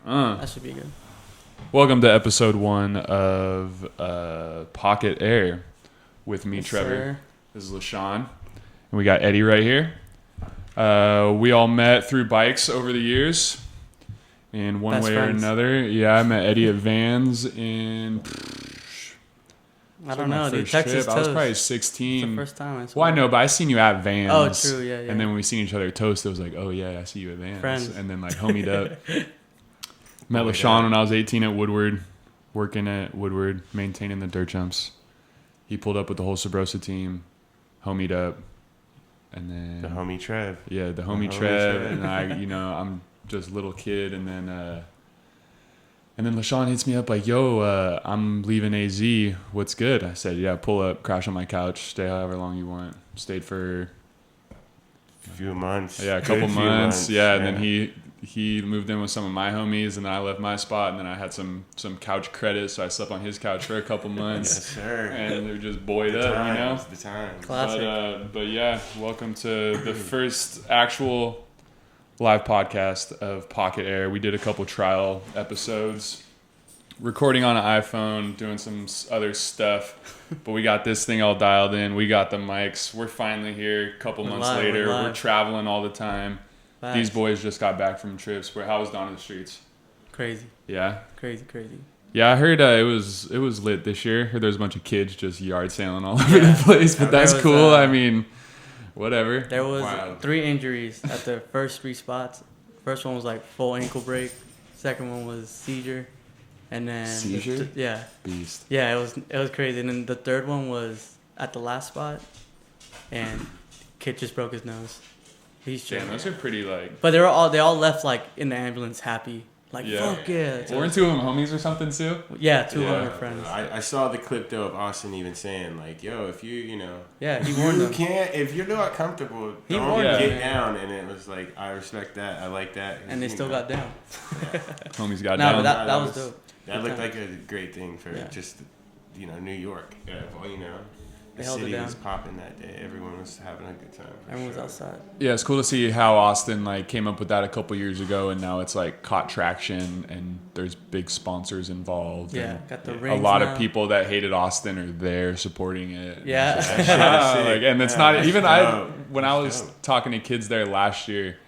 That should be good. Welcome to episode 1 of Pocket Air with me, Yes, Trevor. sir. This is LaShawn. And we got Eddie right here. We all met through bikes over the years in one Best way or friends. another. Yeah, I met Eddie at Vans in... I don't know, dude. first Texas trip. I was Toast. probably It's 16. the first time I saw Well, I it. know, but I seen you at Vans. Oh, true. Yeah. And then when we seen each other at Toast, it was like, oh yeah, I see you at Vans. Friends. And then like homied up. Met LaShawn when I was 18 at Woodward, working at Woodward, maintaining the dirt jumps. He pulled up with the whole Sabrosa team, homied up, and then The homie Trev. yeah, the homie homie Trev, Trev. and I, I'm just a little kid, and then LaShawn hits me up like, yo, I'm leaving AZ. What's good? I said, yeah, pull up, crash on my couch, stay however long you want. Stayed for A few months. a couple Few months. Yeah, and then he moved in with some of my homies, and then I left my spot, and then I had some couch credit, so I slept on his couch for a couple months. Yes, sir. And they're just buoyed the up, times, the times. Classic. But yeah, welcome to the first actual live podcast of Pocket Air. We did a couple trial episodes, recording on an iPhone, doing some other stuff, but we got this thing all dialed in. We got the mics. We're finally here a couple We're months live, later. we're live. We're traveling all the time. Facts. These boys just got back from trips. How was Dawn in the Streets? Crazy. Yeah. Crazy. Yeah, I heard it was lit this year. Heard there was a bunch of kids just yard sailing all over the place, but There that's was, cool. I mean, whatever. There was Wild. 3 injuries at the first 3 spots. First one was like full ankle break. Second one was seizure. And then Seizure? yeah. Beast. Yeah, it was crazy. And then the third one was at the last spot, and kid just broke his nose. He's Damn, chilling. those are pretty like. But they all left like in the ambulance happy. Like Yeah. fuck yeah. So- Weren't 2 of them homies or something too? yeah, 2 of them Yeah. were friends. I saw the clip though of Austin even saying like, "Yo, if you Yeah, he warned you them. can't if you're not comfortable, He don't warned get them. down." And it was like, I respect that. I like that. And they You still know, got down. Homies got No, down. but that That was was- dope. That Good looked time. like a great thing for Yeah. just New York. Well, They the held it city down. was popping that day. Everyone was having a good time. for Everyone was sure. outside. Yeah, it's cool to see how Austin like came up with that a couple years ago, and now it's like caught traction, and there's big sponsors involved. Yeah, and got the a rings lot now. of people that hated Austin are there supporting it. Yeah. It's That just shit like, is sick. like, and it's Yeah, not that's even dope. when I was That's dope. talking to kids there last year.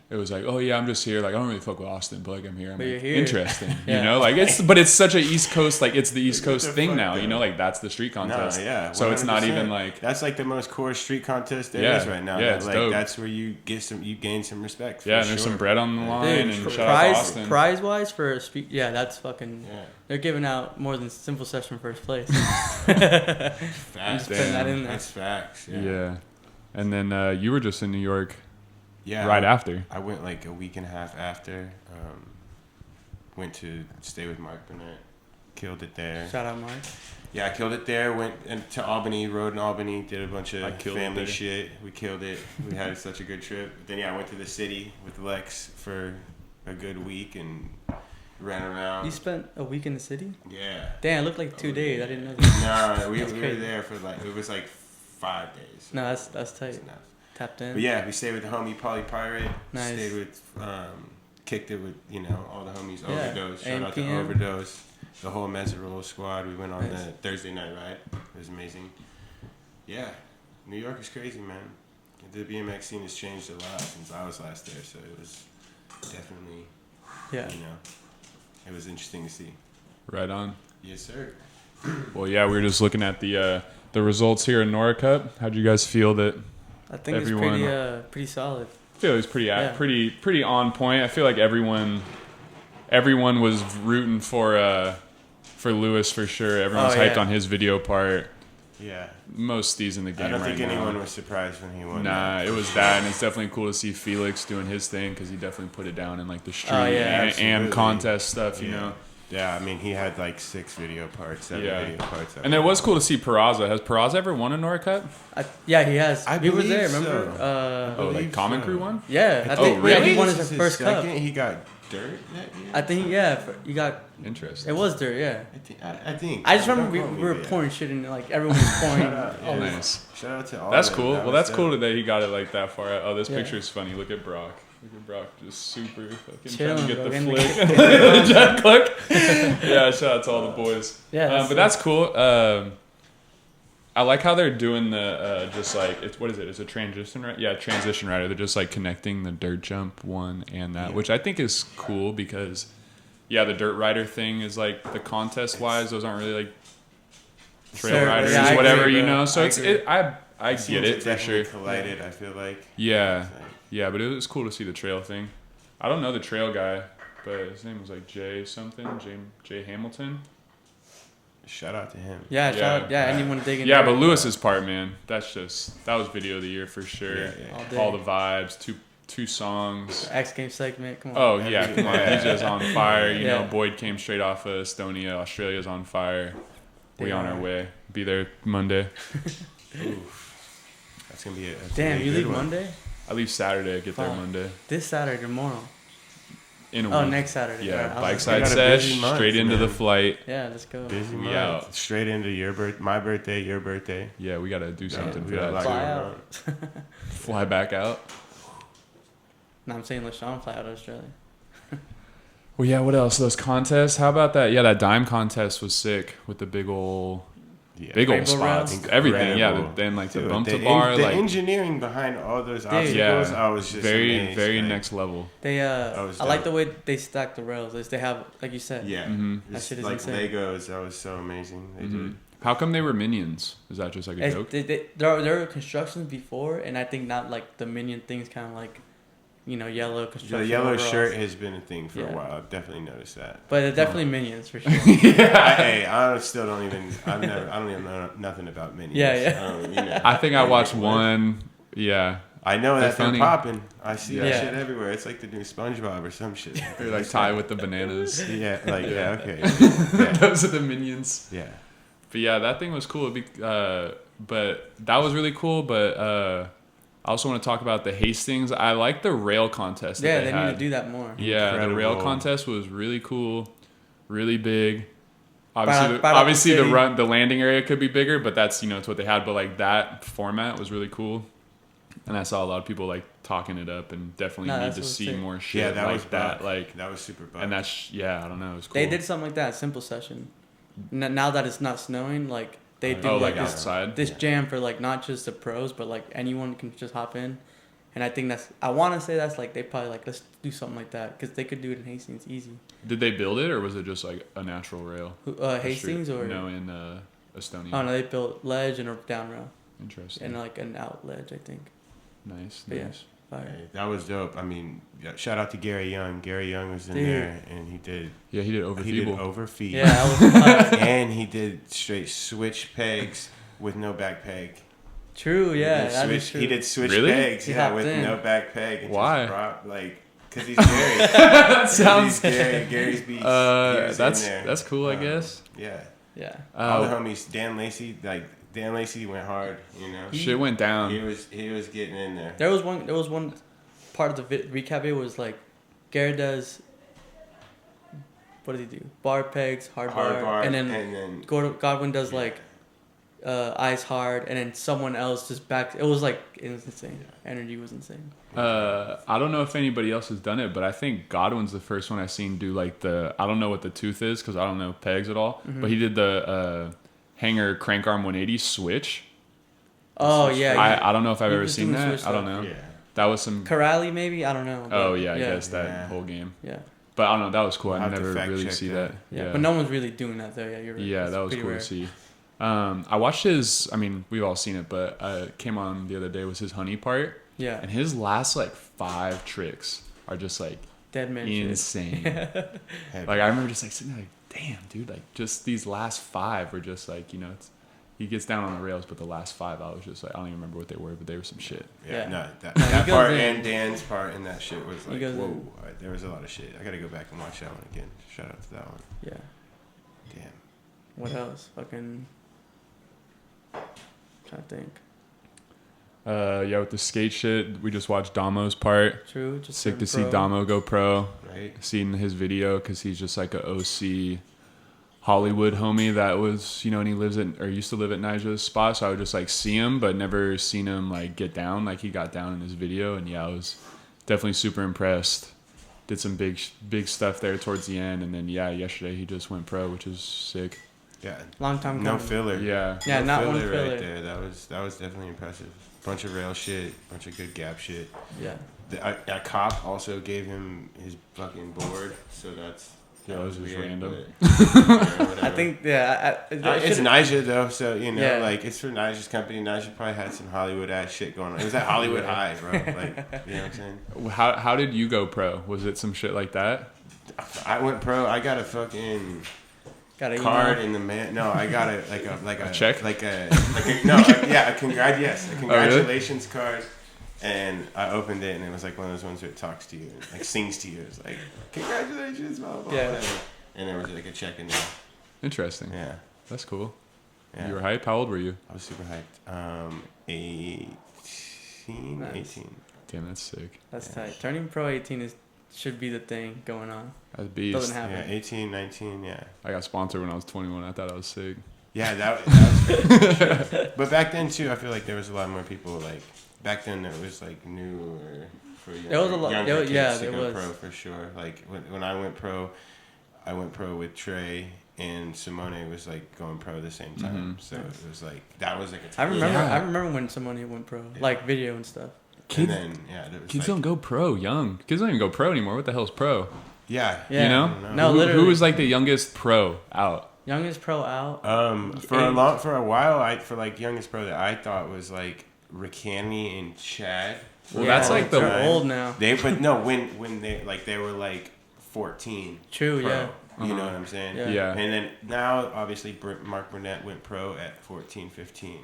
It was like, oh yeah, I'm just here. Like I don't really fuck with Austin, but like I'm here. I'm But like, you're here. interesting, Yeah. you know. Like it's such a East Coast, like it's the East What Coast the thing fuck, now. You though? know, like that's the street contest. No, yeah. So it's not 100%. even like That's like the most core street contest there Yeah, is right now. yeah, it's like dope. that's where you gain some respect. For yeah. And there's sure. some bread on the line, Dude, and shout out to prize Austin. prize wise for a speed, yeah, that's fucking. Yeah. They're giving out more than Simple Session first place. Facts. just putting that in there. That's facts. Yeah. Yeah. And then you were just in New York Yeah. right after. I went like a week and a half after. Went to stay with Mark Burnett. Killed it there. Shout out, Mark. Yeah, I killed it there. Went to Albany, rode in Albany, did a bunch I of killed it family there. shit. We killed it. We had such a good trip. Then yeah, I went to the city with Lex for a good week and ran around. You spent a week in the city? Yeah. Damn, it looked like 2 days. I didn't know that. No, we That's were crazy. there for like it was like 5 days. No, that's tight. That's enough. Tapped in. But yeah, we stayed with the homie Polly Pirate. Nice. Stayed with, kicked it with all the homies. Yeah, Overdose. Shout out to AMPM. Overdose. The whole Mezzarolo squad. We went on Nice. the Thursday night ride. It was amazing. Yeah, New York is crazy, man. The BMX scene has changed a lot since I was last there, so it was definitely, Yeah. it was interesting to see. Right on. Yes, sir. Well, yeah, we were just looking at the results here in Nora Cup. How'd you guys feel that? I think Everyone- it's pretty solid. I feel it was Yeah. pretty on point. I feel like everyone was rooting for Lewis for sure. Everyone's Oh, hyped yeah. on his video part. Yeah. Most Steez in the game I don't right think now. anyone was surprised when he won. Nah, that. it was that, and it's definitely cool to see Felix doing his thing because he definitely put it down in like the street Oh, yeah, and absolutely. contest stuff, you Yeah. know. Yeah, I mean, he had like 6 video parts, 7 Yeah. video parts. And it was cool to see Peraza. Has Peraza ever won a Nora Cup? Yeah, he has. I he was believe there, remember? so. Oh, like believe Common so. Crew one? Yeah, I Oh, think really? he won This his is first cup. second. He got dirt that year. I think, you got. Interesting. It was dirt, yeah. I think. I just Don't remember quote we me, were but yeah. pouring shit in, like everyone was pouring. Yeah. Nice. Shout out to all. That's of cool. them. Well, was that's cool dope. that he got it like that far out. Oh, this Yeah. picture is funny. Look at Brock. Look at Brock just super fucking Chilling, trying to get bro, the getting flick. the- Jack Cook. Yeah, shout out to all the boys. Yeah, But that's cool. I like how they're doing the just like it's what is it? It's a transition, right? Yeah, transition rider. They're just like connecting the dirt jump one and that, Yeah. which I think is cool because yeah, the dirt rider thing is like the contest wise, those aren't really like trail Sure, riders, yeah, I whatever, agree, you bro. know. So I it's agree. I get Seems it for definitely sure. collided, I feel like. Yeah, It's like- yeah, but it was cool to see the trail thing. I don't know the trail guy, but his name was like Jay something, Jay Hamilton. Shout out to him. Yeah, Yeah. shout out, yeah, anyone digging. Yeah, there. but Lewis's part, man, that was video of the year for sure. Yeah, yeah. All day. All the vibes, two songs. X Games segment. Come on. Oh yeah, come on, he's just on fire. You Yeah. know, Boyd came straight off of Estonia. Australia's on fire. We They on are. our way. Be there Monday. That's gonna be it. Damn, you leave Monday? I leave Saturday. Get there Fuck. Monday. This Saturday, tomorrow. In a Oh, week. next Saturday. Yeah, Alright, bike was side got a sesh, busy month, straight into the man. flight. Yeah, let's go. Busy month. Yeah. Straight into my birthday, your birthday. Yeah, we gotta do something We for got a that. lot Too. Fly going out. on. Fly back out. No, I'm saying LaShawn fly out of Australia. Well, yeah. What else? Those contests. How about that? Yeah, that dime contest was sick with the big ol' Yeah. Big old Rainbow spots, rails? everything. Yeah, Incredible. then like the Dude, bump the to bar, the like engineering behind all those obstacles, yeah, I was just very amazed, very like, next level. They was I like dope. the way they stack the rails. Is they have, like you said. Yeah, Mhm. That It's shit is like insane. Legos. That was so amazing. They Mhm. did. How come they were minions? Is that just like a It's- joke? there were constructions before, and I think not like the minion thing's kind of like, yellow construction. The yellow overalls. shirt has been a thing for Yeah. a while. I've definitely noticed that. But they're definitely minions for sure. I still don't even. I don't even know nothing about minions. Yeah. I think I watched one. Yeah, I know They're that they're funny. popping. I see that Yeah. shit everywhere. It's like the new SpongeBob or some shit. they're like tied with the bananas. Yeah, like Yeah. okay. Yeah. Those are the minions. Yeah. But yeah, that thing was cool. But that was really cool. But I also want to talk about the Hastings. I like the rail contest. That Yeah, they they had. need to do that more. Yeah, the rail Incredible. contest was really cool, really big. Right Obviously, out the obviously the city. the landing area could be bigger, but that's it's what they had. But like that format was really cool, and I saw a lot of people like talking it up, and definitely No, need that's to what's see sick. more shit Yeah, that like was that. buck. Like, That was super buck. and that's I don't know, it was cool. They did something like that, simple session. Now that it's not snowing, like they do like like this, outside. this jam for like not just the pros, but like anyone can just hop in. And I think I want to say that's like they probably like let's do something like that because they could do it in Hastings easy. Did they build it, or was it just like a natural rail? Hastings or no in Estonia? Oh no, they built ledge and a down rail Interesting. and like an out ledge, I think. Nice, But yeah. nice. Fire. Hey, that was dope. I mean, shout out to Gary Young. Gary Young was in Dude. there, and he did Yeah, he did over he did feeble. over feet. Yeah, that was fire. And he did straight switch pegs with no back peg. True. Yeah, he did that switch, is true. He did switch Really? pegs, He yeah, hopped with in. no back peg. And Why? Just brought, like, because he's Gary. That sounds. Gary's beats. He was in there. That's cool, I guess. Yeah. Yeah. All the homies. Dan Lacey, Dan Lacey went hard. Shit went down. He was getting in there. There was one part of the recap video was like, Gary does. What did he do? Bar pegs, hard bar, and then Godwin does like, ice hard, and then someone else just back. It was insane. Energy was insane. I don't know if anybody else has done it, but I think Godwin's the first one I've seen do like I don't know what the tooth is because I don't know pegs at all, Mm-hmm. but he did the hanger crank arm 180 switch. Oh yeah, I don't know if I've he ever was seen doing that. switch I don't stuff. know. Yeah. That was some. Corrali maybe, I don't know. Oh but yeah, I guess that Yeah. whole game. Yeah. But I don't know. That was cool. I'll I have to never fact really check see that. that. Yeah, but no one's really doing that though. Yeah, you're right. Yeah, It's that was pretty cool rare. to see. I watched his. I mean, we've all seen it, but came on the other day was his honey part, Yeah, and his last like 5 tricks are just like dead man shit. insane. Heavy. Like I remember just like sitting there like, damn, dude, like just these last 5 were just like he gets down on the rails, but the last 5 I was just like I don't even remember what they were, but they were some shit. Yeah, Yeah. no, that, No, he that goes part in. and Dan's part in that shit was like, goes whoa, in. there was a lot of shit. I gotta go back and watch that one again. Shout out to that one. Yeah. Damn. What else? Fucking. Trying to think. Yeah, with the skate shit, we just watched Damo's part. True. Just Sick to turn see pro. Damo go pro. Right? Seen his video because he's just like a OC Hollywood homie that was, and he lives at or used to live at Nigel's spot. So I would just like see him, but never seen him like get down like he got down in his video. And yeah, it was definitely super impressed. Did some big stuff there towards the end, and then yesterday he just went pro, which is sick. Yeah, long time. No filler. Yeah, no not filler one filler right there. That was definitely impressive. Bunch of rail shit, bunch of good gap shit. Yeah. A cop also gave him his fucking board, so that was just weird, random. I think it's Nyjah though, so like it's for Nyjah's company. Nyjah probably had some Hollywood ass shit going on. It was at Hollywood High, bro. Like, you know what I'm saying? How did you go pro? Was it some shit like that? I went pro. I got a fucking card in the mail. No, I got a check, a congratulations card. And I opened it, and it was like one of those ones where it talks to you, and like sings to you. It's like, congratulations, blah, blah, yeah. whatever. And there was like a check in there. Interesting. Yeah. That's cool. Yeah. You were hype? How old were you? I was super hyped. 18. Nice. 18. Damn, that's sick. That's tight. Turning pro 18 should be the thing going on. That's beast. Doesn't happen. Yeah, 18, 19, yeah. I got sponsored when I was 21. I thought I was sick. Yeah, that was crazy. Sure. But back then, too, I feel like there was a lot more people, like, back then it was, like, new or for younger kids to go pro, for sure. Like, when I went pro with Trey, and Simone was, like, going pro at the same time. Mm-hmm. So it was, like, that was, like, a time. I remember when Simone went pro, like, video and stuff. Kids, and then, kids don't go pro young. Kids don't even go pro anymore. What the hell's pro? Yeah. You know? No, literally. Who was, like, the youngest pro out? Youngest pro out? For a while, for youngest pro that I thought was, like, Ricani and Chad. Well, that's like they're old now. When they were like 14. True, pro, yeah. You know what I'm saying? Yeah. And then now, obviously, Mark Burnett went pro at 14, 15.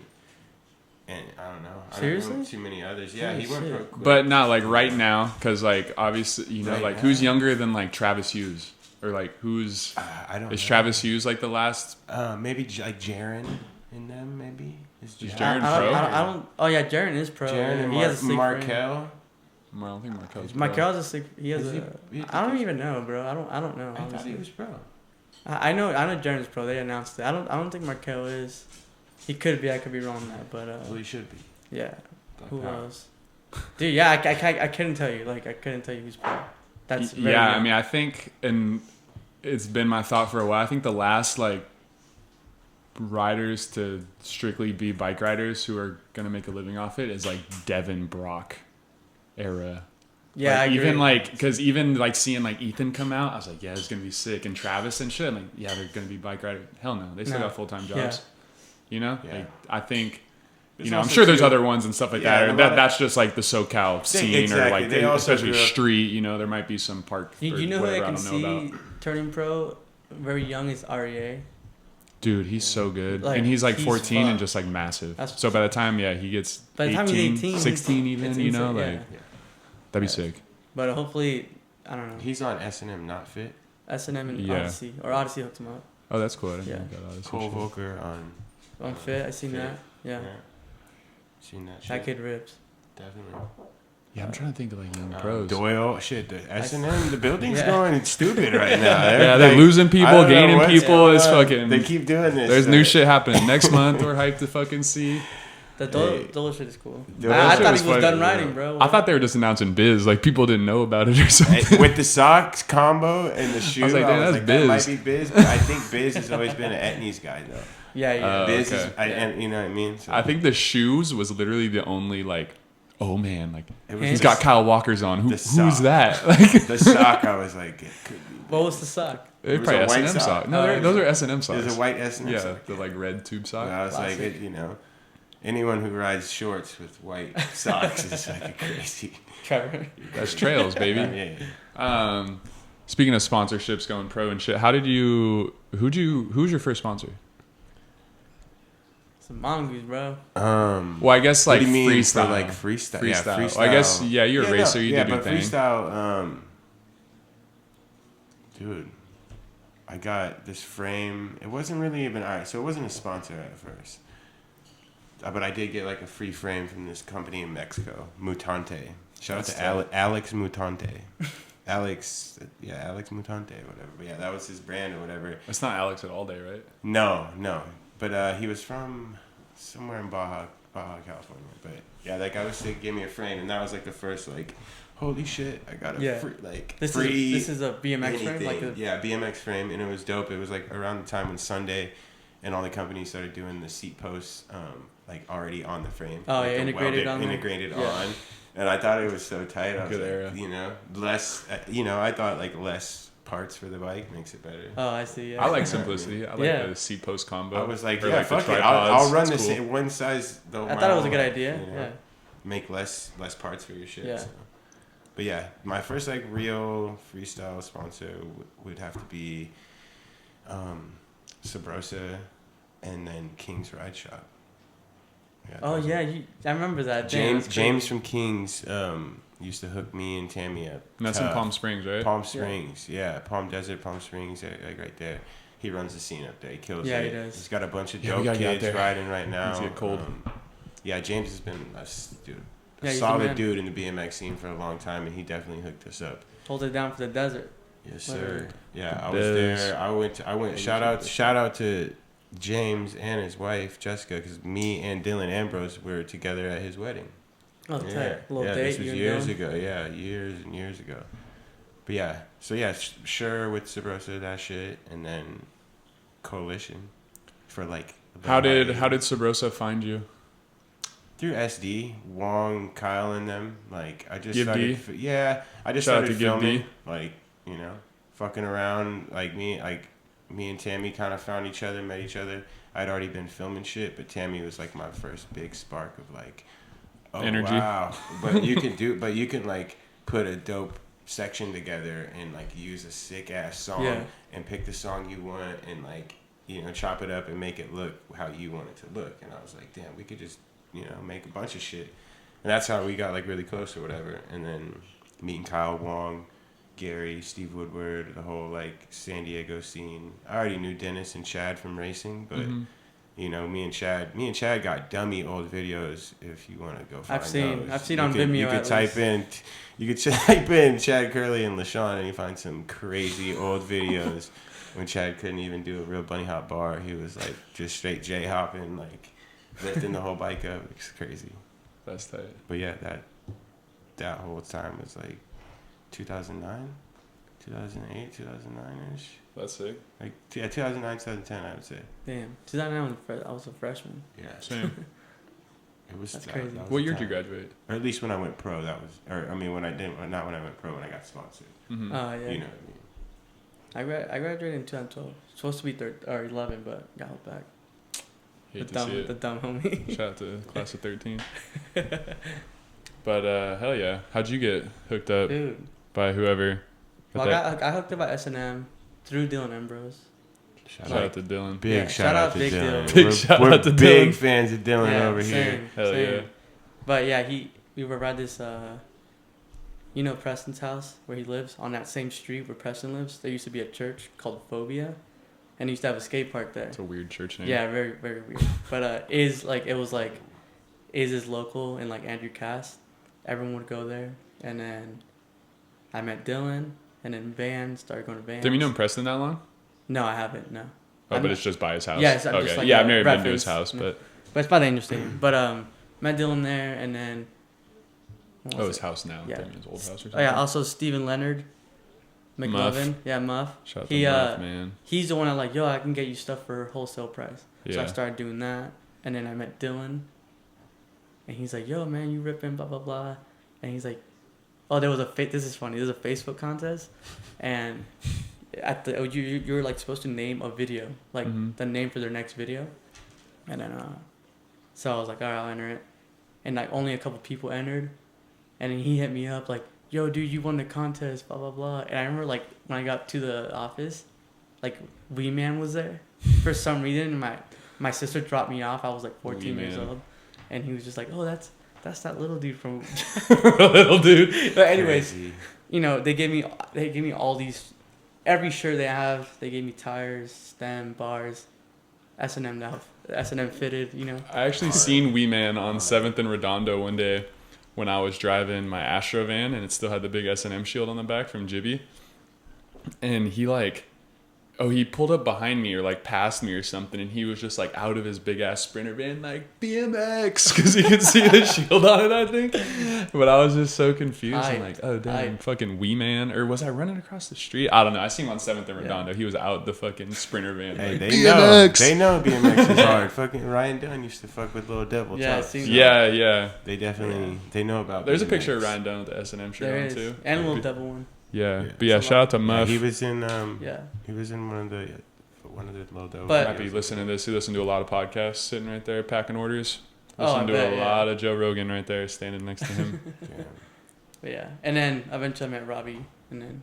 And I don't know. Seriously? I don't know too many others. Yeah, he went pro quick. But not like right now, because like obviously, you know, right like now? Who's younger than like Travis Hughes? Or like who's I don't is know. Travis Hughes like the last? Maybe like Jaren in them. Maybe is Jaren pro? I don't. Oh yeah, Jaren is pro. Jaren and he has a sleek Markel. I don't think Markel's pro. Markel's a sleek. He has I don't even know, bro. I don't know. I thought he was pro. I know Jaren's pro. They announced it. I don't think Markel is. He could be. I could be wrong on that, but well, he should be. Yeah. Who knows? Dude, yeah, I couldn't tell you. Like, I couldn't tell you who's pro. That's very young. I mean, I think, and it's been my thought for a while. I think the last like riders to strictly be bike riders who are gonna make a living off it is like Devin Brock era. Yeah, like, I agree. Even like, because even like seeing like Ethan come out, I was like, yeah, it's gonna be sick. And Travis and shit, I'm like, yeah, they're gonna be bike riders. Hell no, they still got full-time jobs. Yeah. You know, like, I think. There's I'm sure there's other ones and stuff like that. Or that's just like the SoCal scene, or like especially street. You know, there might be some park. You know who I can see turning pro very young is REA. Dude, he's so good, like, and he's like 14 and just like massive. So by the time he gets by the 18, time he's 18, 16 even, you know, like that'd be sick. But hopefully, I don't know. He's on S&M, not Fit. S&M and Odyssey, or Odyssey hooked him up. Oh, that's cool. I didn't know that. Odyssey. Cole Volker on Fit. I seen Fit. that. Yeah. Seen that. That kid rips. Definitely. Yeah, I'm trying to think of like young pros. Doyle, shit, the S&M, the building's going stupid right now. They're losing people, gaining people. It's fucking. They keep doing this. There's new shit happening next month. We're hyped to fucking see. The Doyle shit is cool. I thought he was done riding, bro. I thought they were just announcing Biz. Like people didn't know about it or something. With the socks combo and the shoe, I was like, that's Biz. That might be Biz, but I think Biz has always been an Etnies guy though. Yeah. Biz is, and you know what I mean. So. I think the shoes was literally the only like, oh man, like he's got Kyle Walker's on. Who's that? Like the sock, I was like, it could be. What was the sock? It probably S&M sock. No, those are S&M socks. There's a white S&M sock. Yeah, the like red tube sock. And I was like, anyone who rides shorts with white socks is like crazy. Trevor. That's trails, baby. Yeah. Speaking of sponsorships going pro and shit, who's your first sponsor? Some Mongoose, bro. Well, I guess like freestyle. Like freestyle. Yeah, freestyle. Well, I guess you're a racer. You did your thing. Freestyle. Dude, I got this frame. It wasn't really even alright. So it wasn't a sponsor at first, but I did get like a free frame from this company in Mexico, Mutante. Shout out to Alex Mutante. Alex Mutante, whatever. But yeah, that was his brand or whatever. It's not Alex at all day, right? No. But he was from somewhere in Baja, California. But yeah, that guy was sick, gave me a frame, and that was like the first like holy shit, I got a this is a BMX frame, BMX frame, and it was dope. It was like around the time when Sunday and all the companies started doing the seat posts like already on the frame. Oh, yeah, integrated on. And I thought it was so tight. I was like, you know, less, I thought like less parts for the bike makes it better. Oh, I see. Yeah. I like simplicity. I like the seat post combo. I was like, fuck it. I'll run the same one size. I thought it was a good idea. You know, yeah. Make less parts for your shit. Yeah. So. But yeah, my first like real freestyle sponsor would have to be Sabrosa and then King's Ride Shop. Yeah, I remember that. James from King's used to hook me and Tammy up. And that's in Palm Springs, right? Palm Springs, yeah. Palm Desert, Palm Springs, like right there. He runs the scene up there. He kills it. Yeah, he does. He's got a bunch of dope kids riding right now. It's get cold. James has been a solid dude in the BMX scene for a long time, and he definitely hooked us up. Hold it down for the desert. Yes, sir. Yeah, I was there. I went. Shout out to James and his wife Jessica, because me and Dylan Ambrose were together at his wedding. Oh, tight. A little date. This was years ago. Yeah, years and years ago. But yeah, so yeah, sure with Sabrosa, that shit, and then Coalition for like. How did Sabrosa find you? Through SD, Wong, Kyle, and them. Like I just Give started. D? I just Shout started out to filming. Give D. Like fucking around. Like me and Tammy kind of found each other, met each other. I'd already been filming shit, but Tammy was like my first big spark of like, oh energy. Wow. But you can like put a dope section together and like use a sick ass song and pick the song you want and like chop it up and make it look how you want it to look. And I was like, damn, we could just make a bunch of shit. And that's how we got like really close or whatever. And then meeting Kyle, Wong, Gary, Steve Woodward, the whole like San Diego scene. I already knew Dennis and Chad from racing, but me and Chad got dummy old videos. If you want to go find those. I've seen on Vimeo. You could type in Chad Curley and LaShawn, and you find some crazy old videos when Chad couldn't even do a real bunny hop bar. He was like just straight J hopping, like lifting the whole bike up. It's crazy. That's tight. But yeah, that whole time was like 2009, 2008, 2009-ish. That's sick. Like 2009, 2010, I would say. Damn, 2009 I was a freshman. Yeah, same. It was. That's crazy. What year did you graduate? Or at least when I went pro, when I didn't. Not when I went pro. When I got sponsored. Mm-hmm. Yeah. You know what I mean. I graduated in 2012. Supposed to be 11, but got held back. The dumb homie. Shout out to class of 13. But hell yeah, how'd you get hooked up by whoever? Well, I hooked up by S&M through Dylan Ambrose. Shout out to Dylan. Big shout out to Dylan. Big shout out to Dylan. We're big fans of Dylan over here. Hell yeah. But yeah, we were at this, Preston's house where he lives on that same street where Preston lives. There used to be a church called Phobia, and he used to have a skate park there. It's a weird church name. Yeah, very very weird. But is local and like Andrew Cass. Everyone would go there, and then I met Dylan, and then Van started going to Vans. Have you known Preston that long? No, I haven't. No. Oh, but it's just by his house. Yeah, it's okay. Just like I've never been to his house, but it's by the Angel Stadium. But met Dylan there, and then. His house now. Yeah. His old house or something. Oh yeah. Also, Stephen Leonard. McLovin. Muff. Yeah, Muff. Shout out to Muff, man. He's the one that like, I can get you stuff for wholesale price. Yeah. So I started doing that, and then I met Dylan. And he's like, yo, man, you ripping, blah blah blah. And he's like, oh, there was this is funny. There's a Facebook contest, and at the you were like supposed to name a video, like the name for their next video, and then so I was like, all right, I'll enter it, and like only a couple people entered, and then he hit me up like, yo, dude, you won the contest, blah blah blah. And I remember like when I got to the office, like Wee Man was there for some reason. My sister dropped me off. I was like 14 years old, and he was just like, oh, that's that little dude from little dude. But anyways, they gave me all these, every shirt they have. They gave me tires, stem, bars, S&M now, S&M fitted. I actually seen Wee Man on 7th and Redondo one day when I was driving my Astro van, and it still had the big S&M shield on the back from Jibby, and he like he pulled up behind me or like past me or something, and he was just like out of his big ass Sprinter van, like BMX, because he could see the shield on it, I think. But I was just so confused. I'm like, oh damn, fucking Wee Man, or was I running across the street? I don't know. I seen him on 7th and Redondo. Yeah. He was out the fucking Sprinter van. Hey, like, they BMX. They know BMX is hard. Fucking Ryan Dunn used to fuck with Lil Devil. Yeah, so yeah. They definitely they know about. There's BMX. a picture of Ryan Dunn with the S&M shirt on too, and Lil Devil one. Yeah, but yeah, shout out to Muff. He was in he was in one of the Lil Devil. But might be listening to this. He listened to a lot of podcasts, sitting right there packing orders. Listening to a lot of Joe Rogan right there, standing next to him. But yeah, and then eventually I met Robbie, and then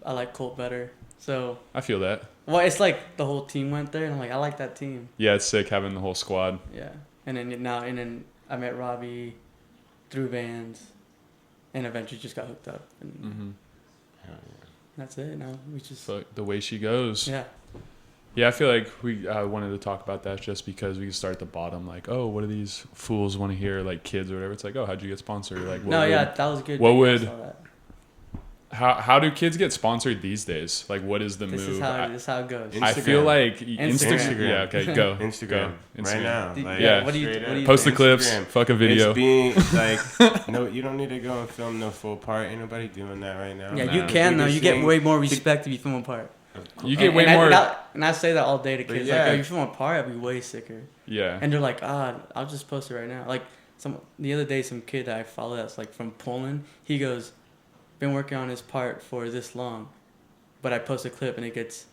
I like Colt better. So I feel that. Well, it's like the whole team went there, and I'm like, I like that team. Yeah, it's sick having the whole squad. Yeah, and then I met Robbie through Vans, and eventually just got hooked up, and that's it. Now we just the way she goes. Yeah. Yeah, I feel like we wanted to talk about that just because we can start at the bottom. Like, oh, what do these fools want to hear? Like kids or whatever. It's like, oh, how'd you get sponsored? Like, that was good. What would? How do kids get sponsored these days? Like, what is the move? This is how it goes. Instagram. I feel like Instagram. Yeah, okay, go. Instagram. Right now. Like, yeah. What do you post the think? clips. Instagram. Fuck a video. It's being like, no, you don't need to go and film no full part. Ain't nobody doing that right now. Yeah, you can though. You get way more respect if you film a part. You get way more. And I say that all day to kids. Like, if you film a part, I'd be way sicker. Yeah. And they're like, I'll just post it right now. Like the other day, some kid that I follow that's like from Poland. He goes, been working on his part for this long, but I post a clip and it gets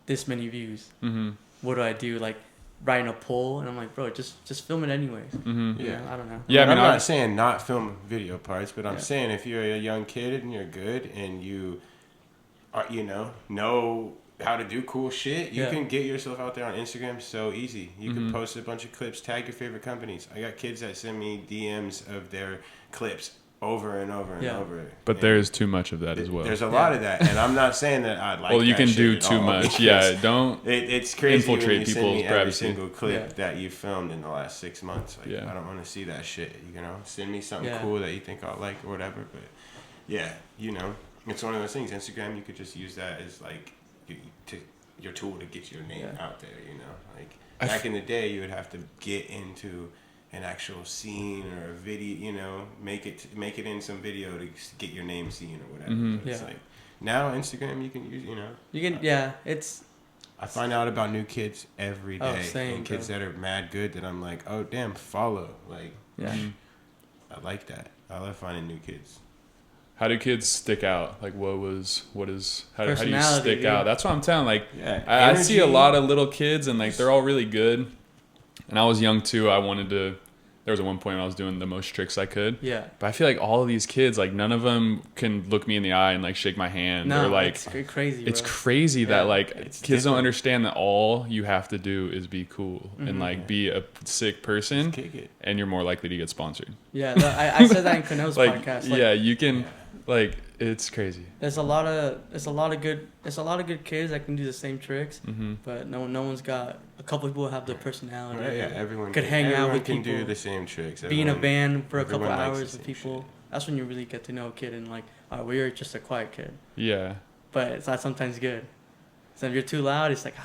this many views. Mm-hmm. What do I do? Like writing a poll, and I'm like, bro, just film it anyways. Mm-hmm. Yeah, I don't know. Yeah, I'm not saying not film video parts, but I'm saying if you're a young kid and you're good and you are, know how to do cool shit, you can get yourself out there on Instagram so easy. You can post a bunch of clips, tag your favorite companies. I got kids that send me DMs of their clips over and over and over. But there's too much of that as well. There's a lot of that, and I'm not saying that I like. Well, you that can shit do at too all, much. Yeah, don't. It's crazy infiltrate when you send people's me every privacy. single clip that you filmed in the last 6 months. Like, Yeah. I don't want to see that shit. Send me something cool that you think I'll like or whatever. But yeah, it's one of those things. Instagram, you could just use that as like your tool to get your name out there. Like back in the day, you would have to get into an actual scene or a video, make it in some video to get your name seen or whatever. Mm-hmm. It's like now Instagram you can use, You can it's. I find out about new kids every day, same, kids that are mad good that I'm like, oh damn, follow. Like, I like that. I love finding new kids. How do kids stick out? Like, how do you stick dude. out? That's what I'm telling. Like, I see a lot of little kids and like they're all really good. And I was young too. There was at one point when I was doing the most tricks I could. Yeah. But I feel like all of these kids, like none of them can look me in the eye and like shake my hand. No, or like, it's crazy. It's crazy that like kids different. don't understand that all you have to do is be cool and like be a sick person, and you're more likely to get sponsored. Yeah, I said that in Cano's like, podcast. Like, you can. Like, it's crazy. There's a lot of good kids that can do the same tricks, but no one's got. A couple people have the personality. Right, yeah, everyone could hang out with people. people. Do the same tricks. Be in a band for a couple hours with people. Shit. That's when you really get to know a kid and like, we're just a quiet kid. Yeah. But it's not sometimes good. So if you're too loud, it's like,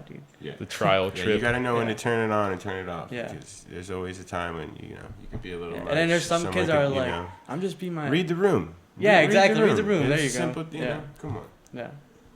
dude. Yeah. The trial trip. You gotta know when to turn it on and turn it off. Yeah. Because there's always a time when you can be a little. And then there's some kids that are like, I'm just being my. Read the room. Exactly. Read the room. It's there you go. simple, come on. Yeah.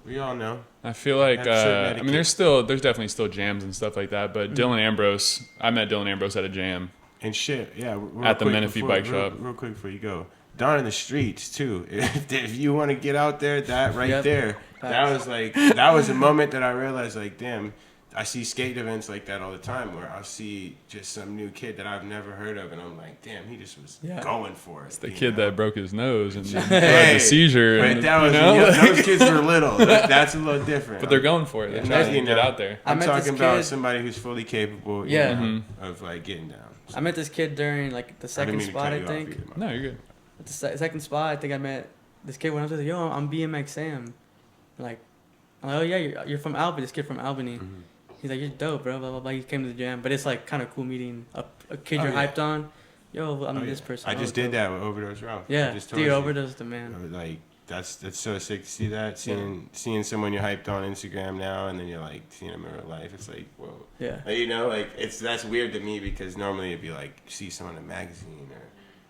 We all know. I feel like there's definitely still jams and stuff like that. But Dylan Ambrose, I met Dylan Ambrose at a jam. And shit, yeah. At the Menifee Bike Shop. Real quick before you go, down in the streets too. If you want to get out there, that right there, that was a moment that I realized like, damn. I see skate events like that all the time where I'll see just some new kid that I've never heard of and I'm like, damn, he just was going for it. It's the kid that broke his nose and had the seizure. But that was those kids were little. That's a little different. But they're going for it. They're trying to get out there. I'm talking about somebody who's fully capable of like getting down. So. I met this kid during like the second spot, I think. No, you're good. At the second spot, I think I met this kid when I was like, yo, I'm BMX Sam. I'm like, oh yeah, you're from Albany. This kid from Albany. Mm-hmm. He's like, you're dope, bro, blah, blah, blah. He came to the jam. But it's, like, kind of cool meeting a kid you're hyped on. Yo, I'm this person. I just did that with Overdose Ralph. Yeah, dude, Overdose the man. Like, that's so sick to see that. Seeing someone you're hyped on Instagram now, and then you're like seeing them in real life. It's like, whoa. Yeah. Like, you know, like that's weird to me because normally it'd be like see someone in a magazine or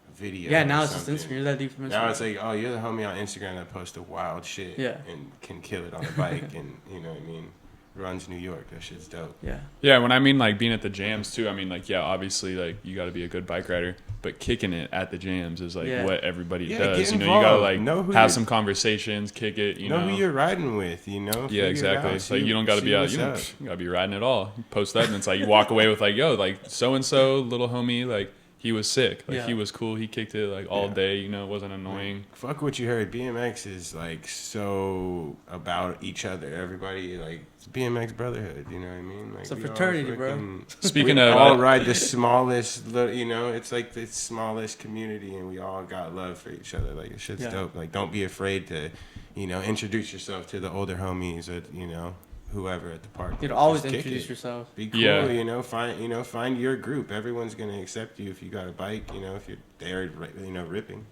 a video. Yeah, now it's just Instagram. You're that deep from Instagram. Now it's like, oh, you're the homie on Instagram that posts the wild shit. Yeah. And can kill it on a bike, and you know what I mean. Runs New York. That shit's dope. Yeah. Yeah, when I mean like being at the jams too, I mean like obviously like you got to be a good bike rider, but kicking it at the jams is like what everybody does. You know, you gotta like have some conversations, kick it. You know who you're riding with. You know. Yeah, exactly. It's like you don't got to be out. You gotta be riding it all. You post that, and it's like you walk away with like, yo, like so and so little homie, like. He was sick. Like he was cool. He kicked it like all day. You know, it wasn't annoying. Fuck what you heard. BMX is like so about each other. Everybody like it's BMX brotherhood. You know what I mean? Like it's a fraternity, bro. Speaking of, all ride the smallest. You know, it's like the smallest community, and we all got love for each other. Like it shit's dope. Like don't be afraid to, you know, introduce yourself to the older homies or you know. Whoever at the park. You'd always introduce yourself. Be cool, you know, find your group. Everyone's gonna accept you if you got a bike, you know, if you're there, you know, ripping.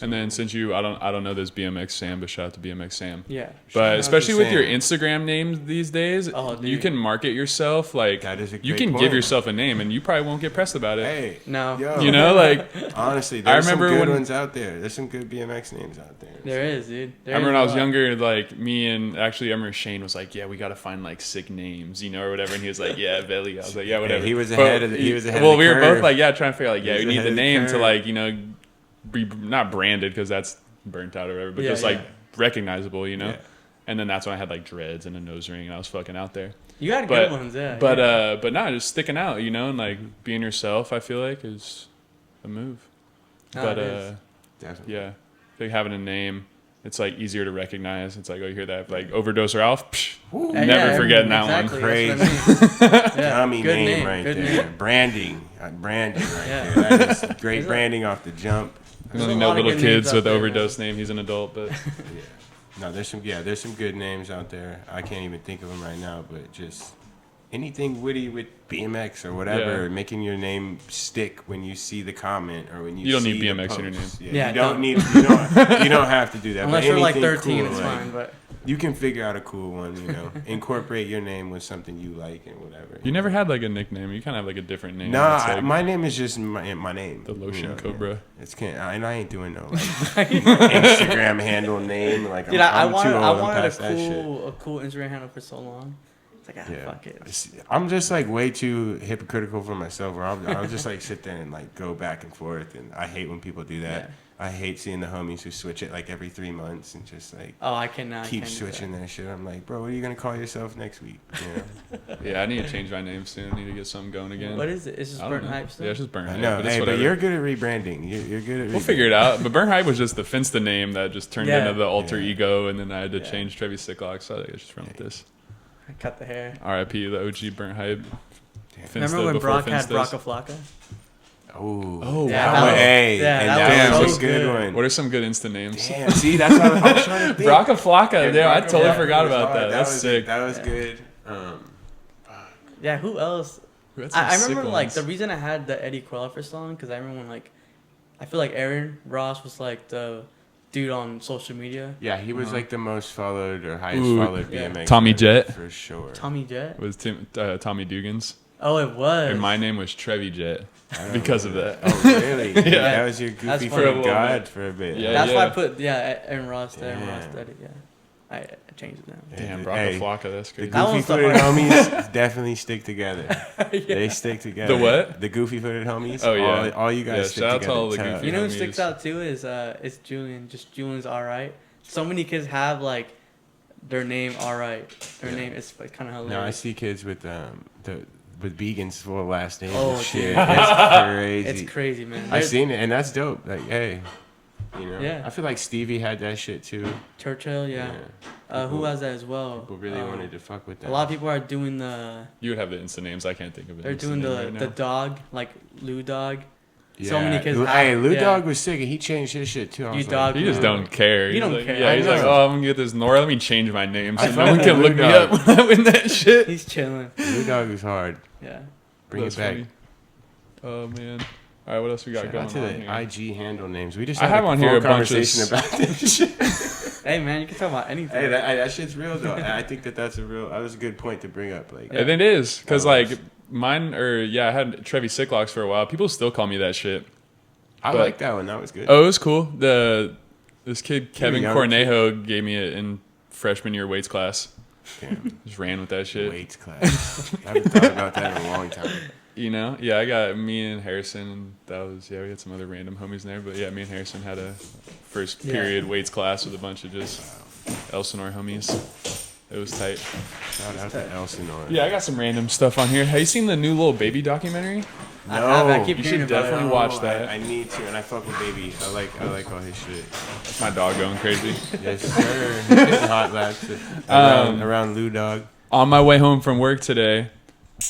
And then since I don't know this BMX Sam, but shout out to BMX Sam. Yeah. But especially with your Instagram names these days, you can market yourself. Like that is a great you can point. give yourself a name, and you probably won't get pressed about it. Hey, no. Yo, you know, like honestly, there's some good ones out there. There's some good BMX names out there. There is, dude. I remember when I was younger, like me and actually I remember Shane was like, yeah, we got to find like sick names, you know, or whatever. And he was like, yeah, Belly. I was like, yeah, whatever. He was ahead of the. He was ahead. Well, of the we were curve. both like, yeah, trying to figure out like, yeah, we need the name to like, you know, be not branded because that's burnt out or whatever, but just like recognizable, you know. Yeah. And then that's when I had like dreads and a nose ring, and I was fucking out there. You had good ones, yeah. But nah, just sticking out, you know, and like being yourself, I feel like is a move. Definitely. Yeah, I think having a name, it's like easier to recognize. It's like, oh, you hear that, like Overdose Ralph, never forgetting that one. Crazy, dummy name right there. Branding right there. That is great branding off the jump. I only know little kids with Overdose name. He's an adult, but no, there's some good names out there. I can't even think of them right now, but just anything witty with BMX or whatever, making your name stick when you see the comment or when you don't see need BMX the in your name. Yeah, you don't have to do that. Unless you're like 13, cool, it's fine, but you can figure out a cool one, you know. Incorporate your name with something you like and whatever. You never had like a nickname. You kind of have like a different name. Nah, like my name is just my name. The Lotion Cobra. And I ain't doing no like, Instagram handle name. Like, dude, I wanted a cool Instagram handle for so long. It's like, fuck it. I'm just like way too hypocritical for myself. Where I'll just like sit there and like go back and forth, and I hate when people do that. Yeah. I hate seeing the homies who switch it like every 3 months and just like I cannot keep switching their shit. I'm like, bro, what are you gonna call yourself next week? You know? Yeah, I need to change my name soon. I need to get something going again. What is it? It's just Burnt Hype stuff? Yeah, it's just Burnt Hype. No, but you're good at rebranding. You're good at. We'll figure it out. But Burnt Hype was just the Finsta name that just turned into the alter ego, and then I had to change Trevi Sicklock, so I think I just run with this. I cut the hair. R.I.P. the OG Burnt Hype. Remember when Brock had Brocka Flocka? Oh, that was a good one. What are some good Insta names? Damn, see, that's what I was trying to think. Brocka Flocka, damn, I totally forgot about that. That's sick. That was good. Yeah, who else? I remember like the reason I had the Eddie Queller song because I remember when like I feel like Aaron Ross was like the dude on social media. Yeah, he was like the most followed or highest followed BMX. Tommy Jet for sure. Tommy Jet was Tommy Dugans. Oh, it was. And my name was Trevi Jet because of that. Oh, really? Yeah, that was your goofy for God for a bit. Yeah, that's why I put Aaron Ross to Aaron Ross Eddie. Yeah, I changed it now. Damn, Brocka Flocka, that's crazy. The goofy footed homies definitely stick together. They stick together. The what? The goofy footed homies. Oh yeah, all you guys stick together. Shout out to all the goofy. You know who sticks out too is it's Julian. Just Julian's alright. So many kids have like their name alright. Their name is kind of hilarious. No, I see kids with with Began's full last name. Oh shit, that's crazy. It's crazy, man. I've seen it, and that's dope. Like, hey, you know, yeah. I feel like Stevie had that shit too. Churchill, yeah. Who has that as well? People really wanted to fuck with that. A lot of people are doing the. You would have the Insta names. I can't think of it. They're doing the dog, like Lou Dog. Yeah. So many kids. Lou Dog was sick, and he changed his shit too. He just don't care. He don't care. Yeah, he's like, oh, I'm gonna get this Nora. Let me change my name so no one can look me up when I win that shit. He's chilling. Lou Dog is hard. Yeah. Bring it back. Funny. Oh man. All right, what else we got going on here? IG handle names. We just I have on here a bunch of about this shit. Hey man, you can talk about anything. Hey, that shit's real though. I think that's that was a good point to bring up. Like, and it is because like mine I had Trevi Sicklocks for a while. People still call me that shit. I like that one. That was good. Oh, it was cool. This kid Kevin Cornejo gave me it in freshman year weights class. Damn. Just ran with that shit. Weights class. I haven't thought about that in a long time. You know? Yeah, I got me and Harrison, and that was, we had some other random homies in there. But yeah, me and Harrison had a first period weights class with a bunch of just Elsinore homies. It was tight. Shout out to Elsinore. Yeah, I got some random stuff on here. Have you seen the new Little Baby documentary? No. I keep you should definitely watch that. I need to, and I fuck with Baby. I like all his shit. That's my dog going crazy. Yes, sir. He's getting hot laps around Lou Dog. On my way home from work today,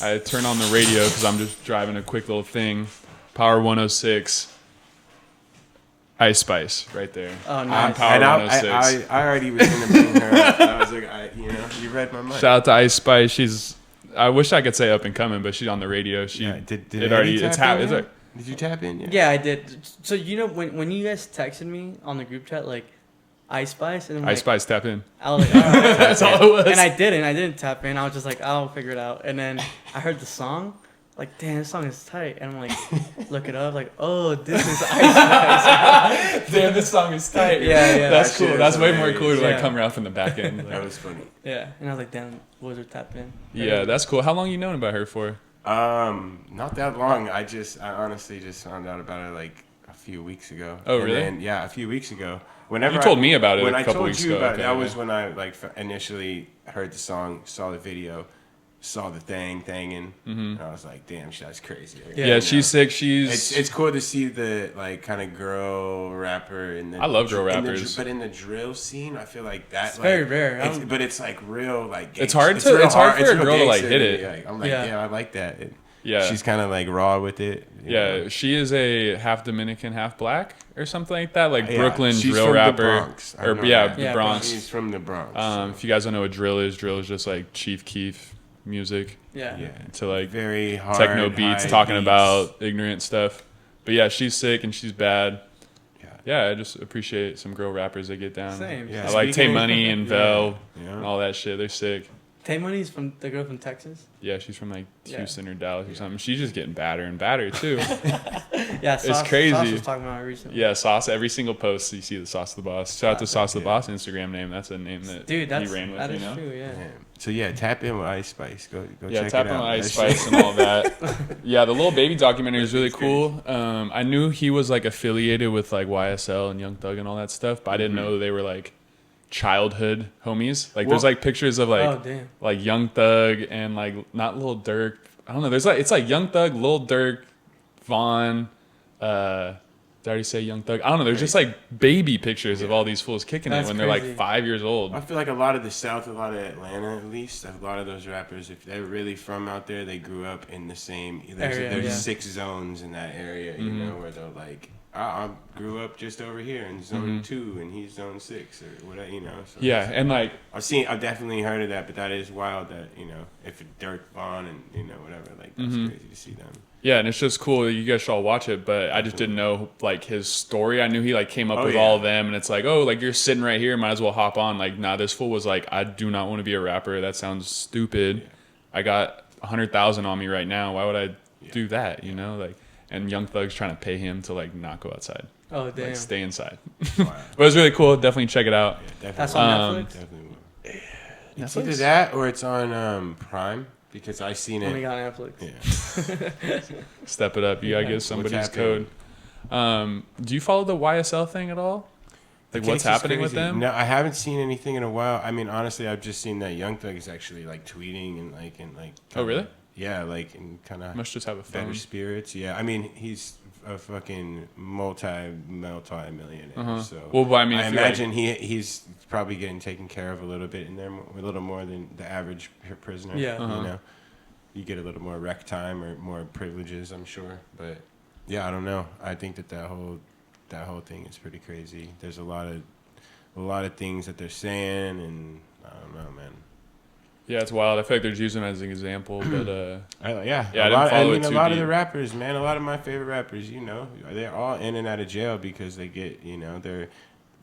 I turn on the radio because I'm just driving a quick little thing. Power 106. Ice Spice right there. Oh, nice. On Power 106. I already was going to bring her up. I was like, you read my mind. Shout out to Ice Spice. I wish I could say up and coming, but she's on the radio. Did you tap in? Yeah, I did. So when you guys texted me on the group chat like Ice Spice and Ice Spice tap in. I was like, all right. That's all it was. And I didn't tap in. I was just like, I'll figure it out. And then I heard the song. Like, damn, this song is tight. And I'm like, look it up. Like, oh, this is Ice Spice. Damn, this song is tight. Yeah. That's cool. That's way more cool to like come around from the back end. That was funny. Yeah. And I was like, damn, was her tap in? Yeah, that's cool. How long you known about her for? Not that long. I honestly just found out about it like a few weeks ago. Oh, really? A few weeks ago. Whenever you told me about it when a couple I weeks told you ago. about it, that was when I like initially heard the song, saw the video, saw the thanging, and I was like, "Damn, that's crazy." Yeah, she's sick. It's cool to see the like kind of girl rapper in the. I love girl rappers, but in the drill scene, I feel like that's it's very rare. But it's like real like. It's hard for a girl to like hit it. Like, I'm like, yeah, I like that. Yeah, she's kind of like raw with it. Yeah, know? She is a half Dominican, half black, or something like that. Like Brooklyn she's drill from rapper, the Bronx. the Bronx. She's from the Bronx. If you guys don't know what drill is just like Chief Keef music. Yeah. To like very hard techno beats, talking about ignorant stuff. But yeah, she's sick and she's bad. Yeah, I just appreciate some girl rappers that get down. Same. Yeah. I like Tay Money and Vel and all that shit. They're sick. Tay Money's from the girl from Texas. Yeah, she's from like Houston or Dallas or something. She's just getting badder and badder too. Yeah, it's crazy. Sauce was talking about it recently. Yeah, Sauce. Every single post you see the Sauce the Boss. Shout out to Sauce the Boss Instagram name. That's a name that he ran with. That is true. Yeah. So tap in with Ice Spice. Go check it out. Tap in with Ice Spice and all that. Yeah, the Little Baby documentary is really cool. I knew he was like affiliated with like YSL and Young Thug and all that stuff, but I didn't know that they were like childhood homies. Like there's like pictures of like Young Thug and like not Lil Durk. I don't know. There's like it's like Young Thug, Lil Durk, Vaughn. Did I already say Young Thug? I don't know. There's just like baby pictures of all these fools kicking it when they're like 5 years old. I feel like a lot of the South, a lot of Atlanta at least, a lot of those rappers, if they're really from out there, they grew up in the same. There's 6 zones in that area, you know, where they're like, I grew up just over here in zone 2 and he's zone 6 or whatever, you know. So and like I've definitely heard of that, but that is wild that, you know, if Dirk, Vaughn and, you know, whatever, like that's crazy to see them. Yeah, and it's just cool. You guys should all watch it, but I just didn't know like his story. I knew he like came up with all of them, and it's like, oh, like you're sitting right here, might as well hop on. Like, nah, this fool was like, I do not want to be a rapper. That sounds stupid. Yeah. I got 100,000 on me right now. Why would I do that? You know, like, and Young Thug's trying to pay him to like not go outside. Oh damn! Like, stay inside. But it was really cool. Definitely check it out. Yeah, that's on Netflix. Definitely. It's either that or it's on Prime. Because I seen it. Only got Netflix. Yeah. Step it up. You gotta give somebody's code. Do you follow the YSL thing at all? Like what's happening with them? No, I haven't seen anything in a while. I mean, honestly, I've just seen that Young Thug is actually like tweeting and like. Oh really? Yeah, like and kind of. Must just have a phone. Better spirits. Yeah, I mean he's a fucking multi-millionaire. So well, I mean, I imagine he's probably getting taken care of a little bit in there, a little more than the average prisoner. Yeah, you know, you get a little more rec time or more privileges, I'm sure. But yeah, I don't know. I think that whole thing is pretty crazy. There's a lot of things that they're saying, and I don't know, man. Yeah, it's wild. I feel like they're just using it as an example, but I didn't follow it too a lot deep. of the rappers, man, a lot of my favorite rappers, you know, they're all in and out of jail because they get, you know, they're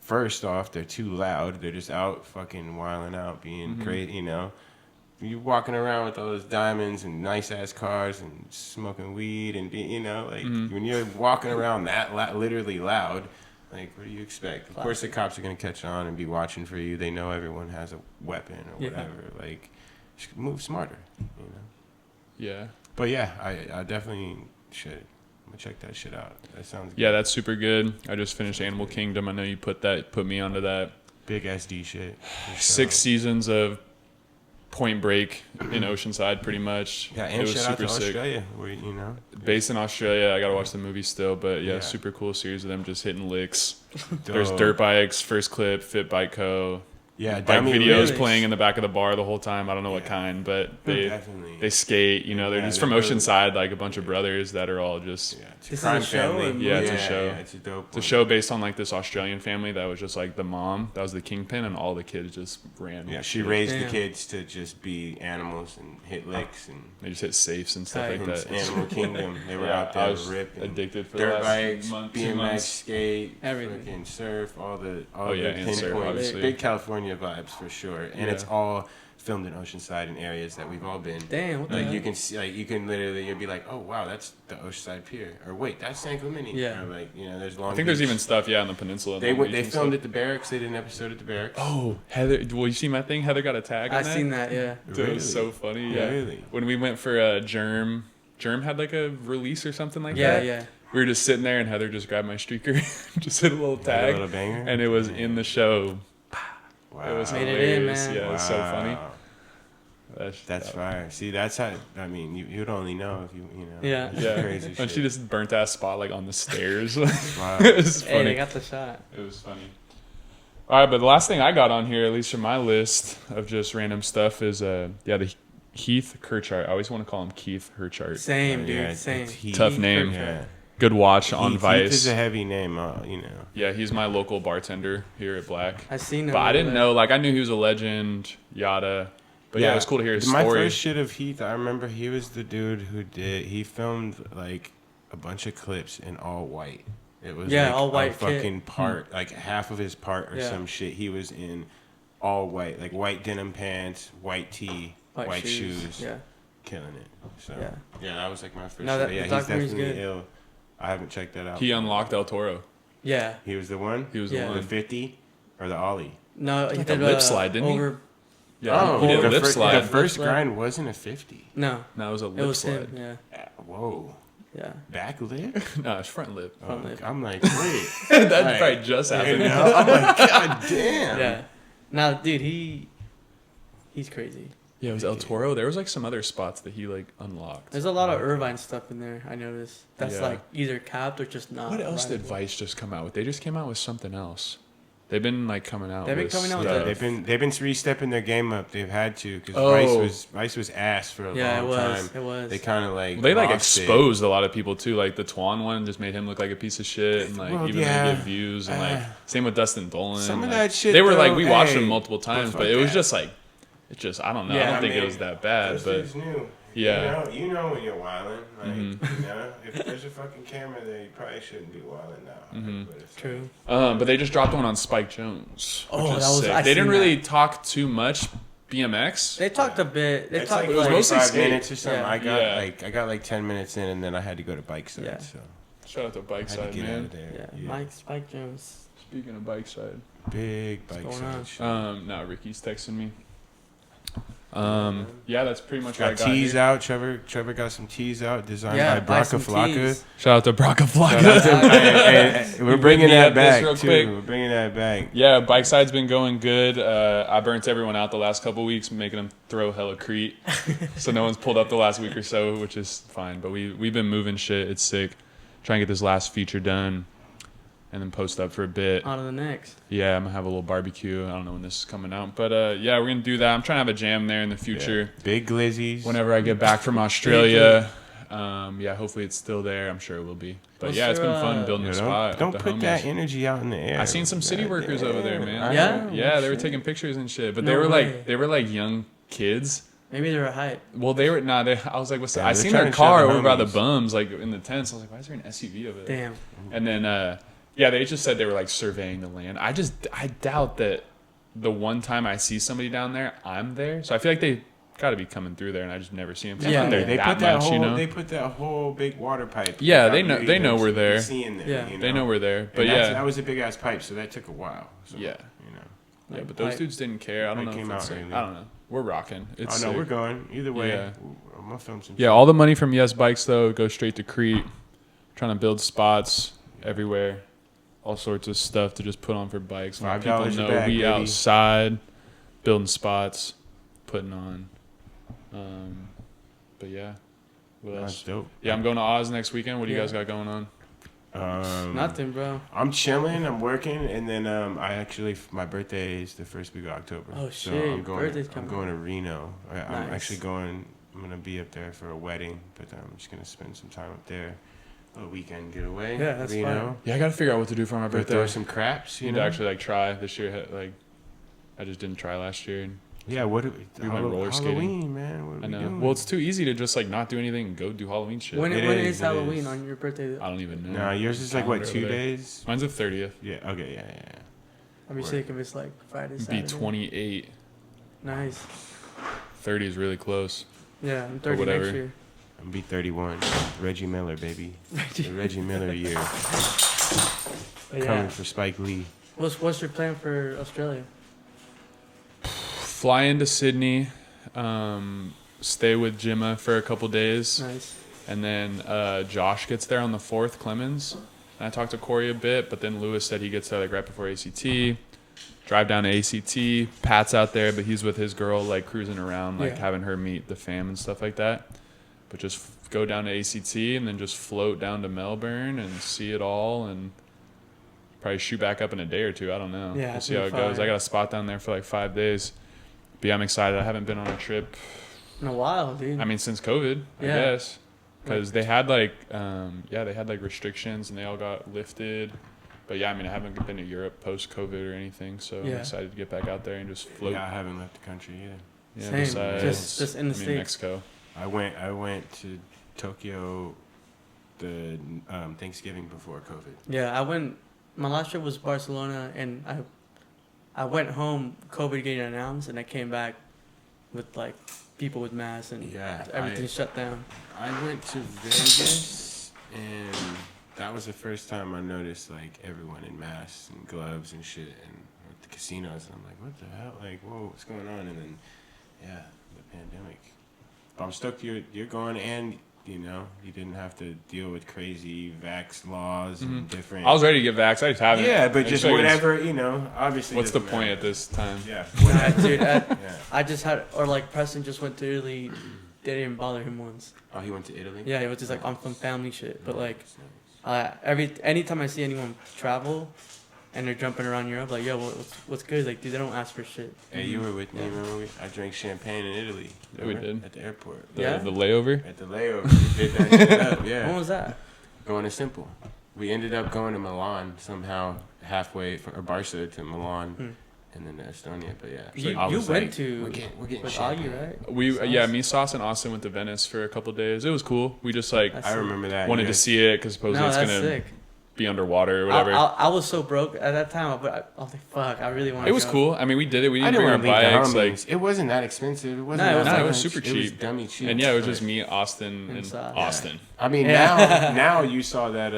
first off, they're too loud. They're just out fucking wilding out, being great, you know. You walking around with all those diamonds and nice ass cars and smoking weed and you know, like when you're walking around that literally loud, like what do you expect? Of course, the cops are gonna catch on and be watching for you. They know everyone has a weapon or whatever. Like, just move smarter, you know. Yeah. But yeah, I definitely should. I'm gonna check that shit out. That sounds good. Yeah, that's super good. I just finished Animal Kingdom. I know you put me onto that. Big SD shit. 6 seasons of Point Break in Oceanside, pretty much. Yeah, and shout out to Australia, where, you know. Based in Australia, I gotta watch the movie still, but yeah, super cool series of them just hitting licks. There's dirt bikes, First Clip, Fit Bike Co. Yeah, bike videos playing in the back of the bar the whole time. I don't know what kind, but they skate. You know, they're just from Oceanside, like a bunch of brothers that are all just. Yeah, it's a crime family. Yeah, it's a show. Yeah, it's a dope. It's a show based on like this Australian family that was just like the mom that was the kingpin, and all the kids just ran. Yeah, she raised the kids to just be animals and hit licks, and they just hit safes and stuff like that. Animal Kingdom, they were out there ripping. Addicted for dirt the last bikes, BMX, skate, everything, fucking surf, all the and surf, obviously. Big California vibes for sure. And it's all filmed in Oceanside in areas that we've all been. Damn, what the like hell? you can see, like you can literally, you'll be like, oh wow, that's the Oceanside Pier, or wait, that's San Clemente. Yeah. Or like, you know, there's Long I think Beach. there's even stuff, on the peninsula. They filmed at the barracks. They did an episode at the barracks. Oh, Heather, well, you see my thing? Heather got a tag on that? I seen that, yeah. Dude, it was so funny. Yeah. Really? When we went for Germ had like a release or something like that. Yeah. We were just sitting there, and Heather just grabbed my streaker, just hit a little tag, a little banger, and it was in the show. Wow. It was Made hilarious. it in, man. Yeah, it was so funny. That's fire. See, that's how. I mean, you'd only know if you know. Yeah. Crazy And shit. she just burnt ass spot like on the stairs. Wow. It was funny. Hey, they got the shot. It was funny. All right, but the last thing I got on here, at least from my list of just random stuff, is the Heath Kirchart. I always want to call him Keith Hirchart. Same, dude. Yeah, same. Tough name. Yeah. Good watch on Vice. Heath is a heavy name, you know. Yeah, he's my local bartender here at Black. I seen him. But I didn't know. Like, I knew he was a legend, yada. But yeah, it was cool to hear his My story. first shit of Heath, I remember he was the dude he filmed like a bunch of clips in all white. It was all white fucking part, like half of his part or some shit. He was in all white, like white denim pants, white tee, white shoes. Yeah. Killing it. So yeah, that was like my first. No, he's definitely ill. I haven't checked that out. He unlocked El Toro. Yeah. He was the one. He was the one. The 50 or the Ollie. No, he did did lip slide, didn't he? Yeah, he did lip slide. The first grind wasn't a 50. No, it was a lip slide. Him, yeah. Whoa. Yeah. Back lip? No, it's front lip. Front lip. I'm like, wait. That probably just happened. You know? I'm like, god damn. Yeah. Now, dude, he's crazy. Yeah, it was El Toro. There was like some other spots that he like unlocked. There's a lot of Irvine stuff in there. I noticed. That's like either capped or just not. What else did Vice just come out with? They just came out with something else. They've been like coming out. They've been coming out with they've been re-stepping their game up. They've had to because Vice was ass for a long time. It was. They kind of like they like exposed a lot of people too. Like the Twan one just made him look like a piece of shit, and like even they get views, and like same with Dustin Dolan. Some of that shit. They were like we watched them multiple times, but it was just like it's just I don't know. Yeah, I don't think it was that bad, but new. Yeah. You know when you're wilding. Like, you know, if there's a fucking camera there, you probably shouldn't be wilding now. But it's true. But they just dropped one on Spike Jonze. Oh, that was. Sick. They didn't really talk too much BMX. They talked a bit. They talked. It was mostly 5 minutes or something. Yeah. I got like 10 minutes in, and then I had to go to bike side. Yeah. So shout out to Bike I had Side, to get man. out of there. Yeah. Spike Jonze. Speaking of Bike Side, big bike side. Now Ricky's texting me. Yeah, that's pretty much what I got tees here. out. Trevor got some tees out designed by Braca Flocka. Shout out to Braca Flocka. We're bringing that back too. Quick. We're bringing that back. Yeah, Bike Side's been going good. I burnt everyone out the last couple weeks, making them throw hella Crete. So no one's pulled up the last week or so, which is fine. But we've been moving shit. It's sick. Trying to get this last feature done. And then post up for a bit. On to the next. Yeah, I'm going to have a little barbecue. I don't know when this is coming out. But, yeah, we're going to do that. I'm trying to have a jam there in the future. Yeah. Big glizzies. Whenever I get back from Australia. Yeah, hopefully it's still there. I'm sure it will be. But, it's been fun building the spot. Don't put that energy out in the air. I seen some city workers over there, man. Yeah? Yeah, they were taking pictures and shit. But they were like young kids. Maybe they were hype. Well, they were not. I was like, what's that? I seen their car over by the bums, like in the tents. I was like, why is there an SUV over there? Damn. And then Yeah, they just said they were like surveying the land. I doubt that the one time I see somebody down there, I'm there. So I feel like they got to be coming through there, and I just never see them. Yeah, they put that whole they put that whole big water pipe. Yeah, they know we're there. Seeing them, yeah, they know we're there. But that was a big ass pipe, so that took a while. So, yeah, like yeah, but those dudes didn't care. I don't know. I don't know. We're rocking. It's sick. We're going either way. Yeah. I'm gonna film some. Yeah, all the money from Yes Bikes though goes straight to Crete. Trying to build spots everywhere, all sorts of stuff to just put on for bikes. $5 people know we outside building spots, putting on. But yeah, what else? That's dope. Yeah, I'm going to Oz next weekend. What do you guys got going on? Nothing, bro. I'm chilling. I'm working, and then my birthday is the first week of October. Oh shit! So I'm going to Reno. I'm gonna be up there for a wedding, but I'm just gonna spend some time up there. A weekend getaway. Yeah, that's fine. Yeah, I gotta figure out what to do for my birthday. Throw some craps. You need to actually try this year. I just didn't try last year. Yeah, we went roller skating. Halloween, man. What are we doing? Well, it's too easy to just not do anything and go do Halloween shit. When is Halloween on your birthday? I don't even know. No, yours is 2 days? Mine's the 30th. Yeah. Okay. Yeah. I'd be sick if it's Friday, Saturday. Be 28. Nice. 30 is really close. Yeah, I'm 30 next year. I'm be 31. Reggie Miller, baby. The Reggie Miller year. Coming for Spike Lee. What's your plan for Australia? Fly into Sydney, stay with Jimma for a couple days. Nice. And then Josh gets there on the 4th, Clemens. And I talked to Corey a bit, but then Lewis said he gets there right before ACT. Drive down to ACT. Pat's out there, but he's with his girl, cruising around, having her meet the fam and stuff like that. But just go down to ACT and then just float down to Melbourne and see it all and probably shoot back up in a day or two. I don't know. Yeah, we'll see how it goes. I got a spot down there for 5 days. But yeah, I'm excited. I haven't been on a trip in a while, dude. I mean, since COVID, I guess. Because they had restrictions and they all got lifted. But yeah, I mean, I haven't been to Europe post-COVID or anything, so I'm excited to get back out there and just float. Yeah, I haven't left the country either. Yeah, same. Besides, just in the States. Mexico. I went to Tokyo the Thanksgiving before COVID. Yeah, my last trip was Barcelona, and I went home, COVID getting announced, and I came back with people with masks and everything shut down. I went to Vegas, and that was the first time I noticed everyone in masks and gloves and shit, and at the casinos, and I'm like, what the hell? Whoa, what's going on? And then, the pandemic. But I'm stoked you're going, and you didn't have to deal with crazy vax laws and different. I was ready to get vaxxed. I just haven't. Yeah, but just whatever, obviously. What's the point at this time? Yeah. Dude, I just had, Preston just went to Italy. They didn't even bother him once. Oh, he went to Italy? Yeah, it was just on some family shit. But anytime I see anyone travel and they're jumping around Europe, yo, what's good? Dude, they don't ask for shit. Hey, you were with me, remember? I drank champagne in Italy. Yeah, we did. At the airport. The layover? At the layover. We did that shit up, yeah. When was that? Going to Simple. We ended up going to Milan somehow, halfway from Barca to Milan. And then to Estonia, but yeah. You went to we're getting with Augie, right? Me, Sauce, and Austin went to Venice for a couple of days. It was cool. We just I remember that. Wanted to see it because supposedly it's gonna be underwater or whatever. I was so broke at that time, but I was like, fuck, I really want to. It was cool. I mean, we did it. We didn't bring our bikes. It wasn't that expensive. It wasn't. It was super cheap. It was dummy cheap. And it was just me, Austin, and Austin. I mean, now you saw that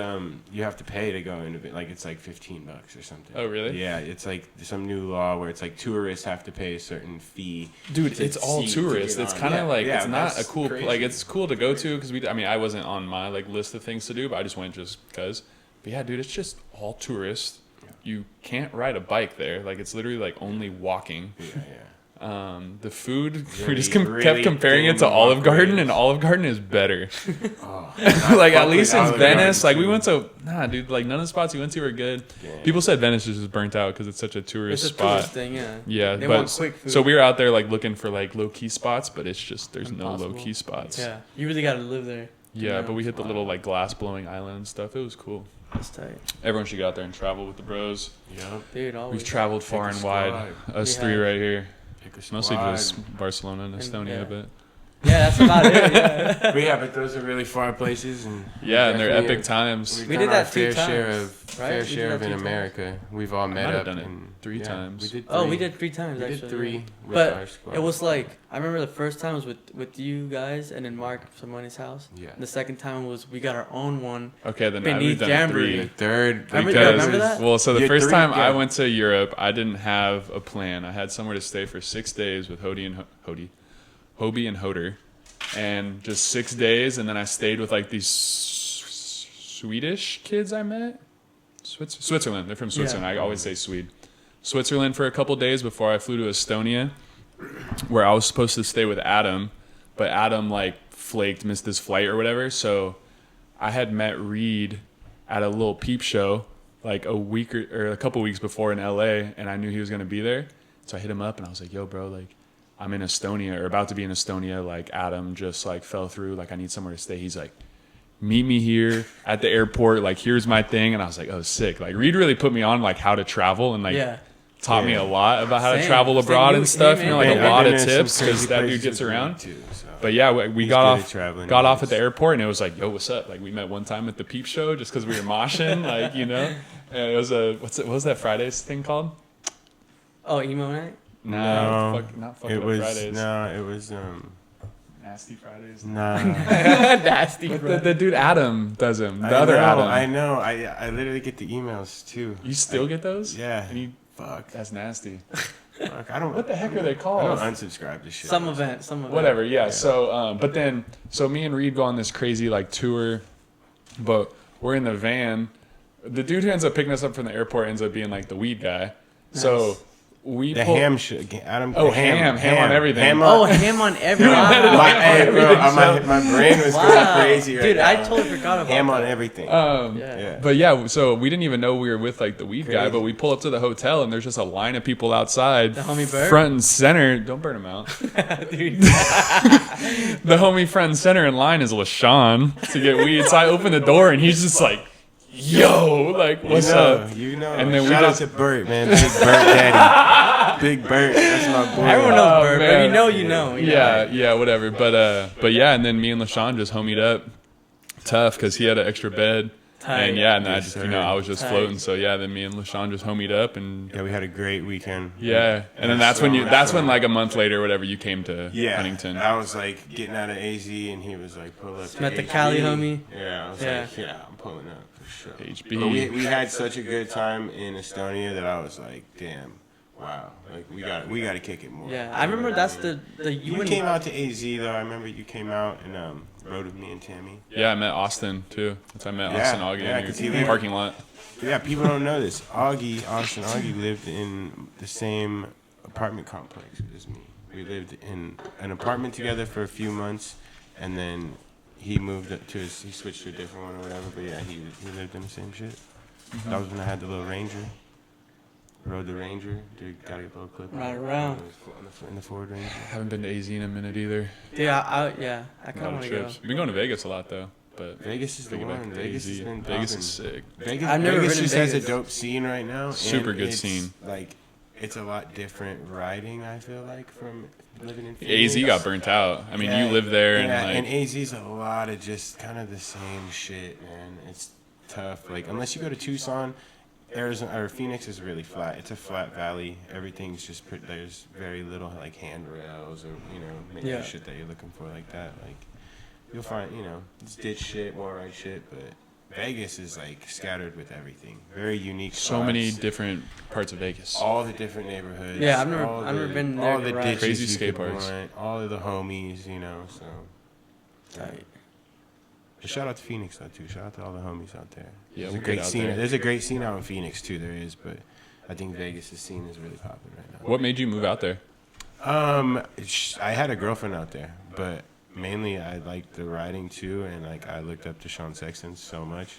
you have to pay to go into it. It's $15 or something. Oh, really? Yeah, it's some new law where it's tourists have to pay a certain fee. Dude, it's all tourists. It's kind of it's not a cool. It's cool to go to because I wasn't on my list of things to do, but I just went just because. But yeah, dude, it's just all tourists. Yeah. You can't ride a bike there. It's literally only walking. Yeah. The food, we just kept comparing it to Olive Garden, and Olive Garden is better. At least in Venice, we went to dude. None of the spots we went to were good. Yeah. People said Venice is just burnt out because it's such a tourist spot. Tourist thing, yeah. Yeah, they want quick food. So we were out there looking for low key spots, but it's just there's impossible. No low key spots. Yeah, you really got to live there. Yeah, but we hit the little glass blowing island and stuff. It was cool. That's tight. Everyone should get out there and travel with the bros. Yep. Dude, we've traveled far and wide. Us three right here. Mostly just Barcelona and Estonia, but Yeah, that's about it. Yeah. But yeah, but those are really far places, and and they're epic times. We did that fair 2 times, fair share of in America. We've all met up. Done it 3 times. We did 3. We did 3 times. We actually. did 3. With but our squad. it was like I remember the first time was with you guys and then Mark from Money's house. Yeah. And the second time was we got our own one. Okay, then Beneath we've done Jamboree. 3. The third. Remember that? Well, so the Yeah, first 3, time I yeah. went to Europe, I didn't have a plan. I had somewhere to stay for 6 days with Hobie and Hoder, and just 6 days, and then I stayed with like these Swedish kids I met. Switzerland. They're from Switzerland. I always say Swede. Switzerland for a couple days before I flew to Estonia, where I was supposed to stay with Adam, but Adam like missed his flight or whatever. So I had met Reed at a little peep show like a week or a couple weeks before in LA, and I knew he was gonna be there. So I hit him up and I was like, "Yo, bro, like I'm in Estonia or about to be in Estonia. Like Adam just like fell through. Like I need somewhere to stay." He's like, "Meet me here at the airport. Like here's my thing." And I was like, "Oh, sick!" Like Reed really put me on like how to travel and like taught me a lot about how to travel abroad and stuff. You know, like a lot of tips because that dude gets around. Too, so. But yeah, we got off at the airport and it was like, "Yo, what's up?" Like we met one time at the peep show just because we were moshing, like you know. And it was what was that Fridays thing called? Oh, emo night. No, not fucking Fridays. No, it was Nasty Fridays. Nah. Nasty. The dude Adam does them. The other Adam. I know. I literally get the emails too. You still get those? Yeah. And you, fuck. that's nasty. Fuck. I don't. What the heck are they I called? don't unsubscribe to shit. Some event. Whatever. Yeah. So, but then, so me and Reed go on this crazy like tour, but we're in the van. The dude who ends up picking us up from the airport ends up being like the weed guy. Nice. So. Ham shit. Adam. Ham on everything. Ham on everything. My brain was going crazy right dude, now. I totally forgot about ham that. on everything. But yeah, so we didn't even know we were with like the weed guy, but we pull up to the hotel and there's just a line of people outside. The homie Bird? Front and center. Don't burn them out. Dude. The homie front and center in line is LaShawn to get weed. So I open the door and he's just like, "Yo, like, what's up?" You know. And then shout out to Bert, man. Big Bert Daddy. Big Bert. That's my boy. Everyone knows Bert, man. but you know. Yeah, whatever. But yeah, and then me and LaShawn just homied up tough because he had an extra bed. Tight. And I just, I was just floating. So yeah, then me and LaShawn just homied up and we had a great weekend. Yeah, and then that's when like a month later or whatever you came to Huntington. I was like getting out of AZ and he was like, "Pull up." Met the Cali homie. Yeah, I was like, "I'm pulling up for sure." HB. But we had such a good time in Estonia that I was like, "Damn, wow, like we got to kick it more." Yeah, I remember that's the you came out to AZ though. I remember you came out and rode with me and Tammy. Yeah, I met Austin too. That's I met Austin Augie in the parking lot. Yeah, people don't know this. Austin Augie lived in the same apartment complex as me. We lived in an apartment together for a few months, and then he moved up he switched to a different one or whatever. But yeah, he lived in the same shit. Mm-hmm. That was when I had the little Ranger. Rode the Ranger. Dude, got a little clip. Right around. In the Ford Ranger. Haven't been to AZ in a minute either. Yeah, I kind of want to go. We've been going to Vegas a lot though. But Vegas is the one. Vegas has been popping. Vegas is sick. Vegas just has a dope scene right now. Super good scene. Like, it's a lot different riding, I feel like, from living in Phoenix. AZ got burnt out. I mean, you live there. And AZ's a lot of just kind of the same shit, man. It's tough. Like, unless you go to Tucson, Arizona or Phoenix is really flat. It's a flat valley. Everything's just there's very little like handrails or maybe shit that you're looking for like that. Like you'll find it's ditch shit, wall ride shit, but Vegas is like scattered with everything. Very unique. So many different parts of Vegas. All the different neighborhoods. Yeah, I've never been there. All the ditches, crazy skate parks. All of the homies, so. Right. Shout out to Phoenix though too. Shout out to all the homies out there. Yeah, there's a great scene. There's a great scene out in Phoenix too. There is, but I think Vegas' scene is really popping right now. What made you move out there? I had a girlfriend out there, but mainly I liked the riding too, and like I looked up to Sean Sexton so much,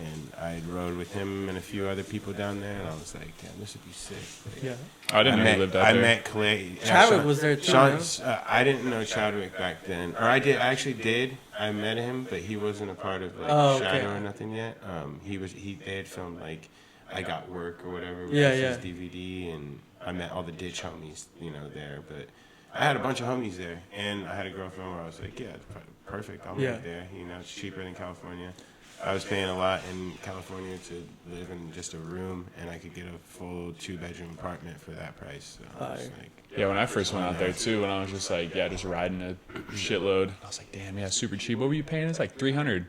and I rode with him and a few other people down there, and I was like, damn, this would be sick. Like, yeah. I didn't know he lived out there. I met Clay. Chadwick was there too. I didn't know Chadwick back then, or I did. I actually did. I met him, but he wasn't a part of like Shadow or nothing yet. They had filmed like I Got Work or whatever. With his DVD, and I met all the ditch homies, there. But I had a bunch of homies there, and I had a girlfriend where I was like, yeah, it's perfect. I'll move there. You know, it's cheaper than California. I was paying a lot in California to live in just a room, and I could get a full 2-bedroom apartment for that price. So I was like, yeah, when I first went out there too, when I was just like, just riding a shitload, I was like, damn, yeah, super cheap. What were you paying? It's like $300.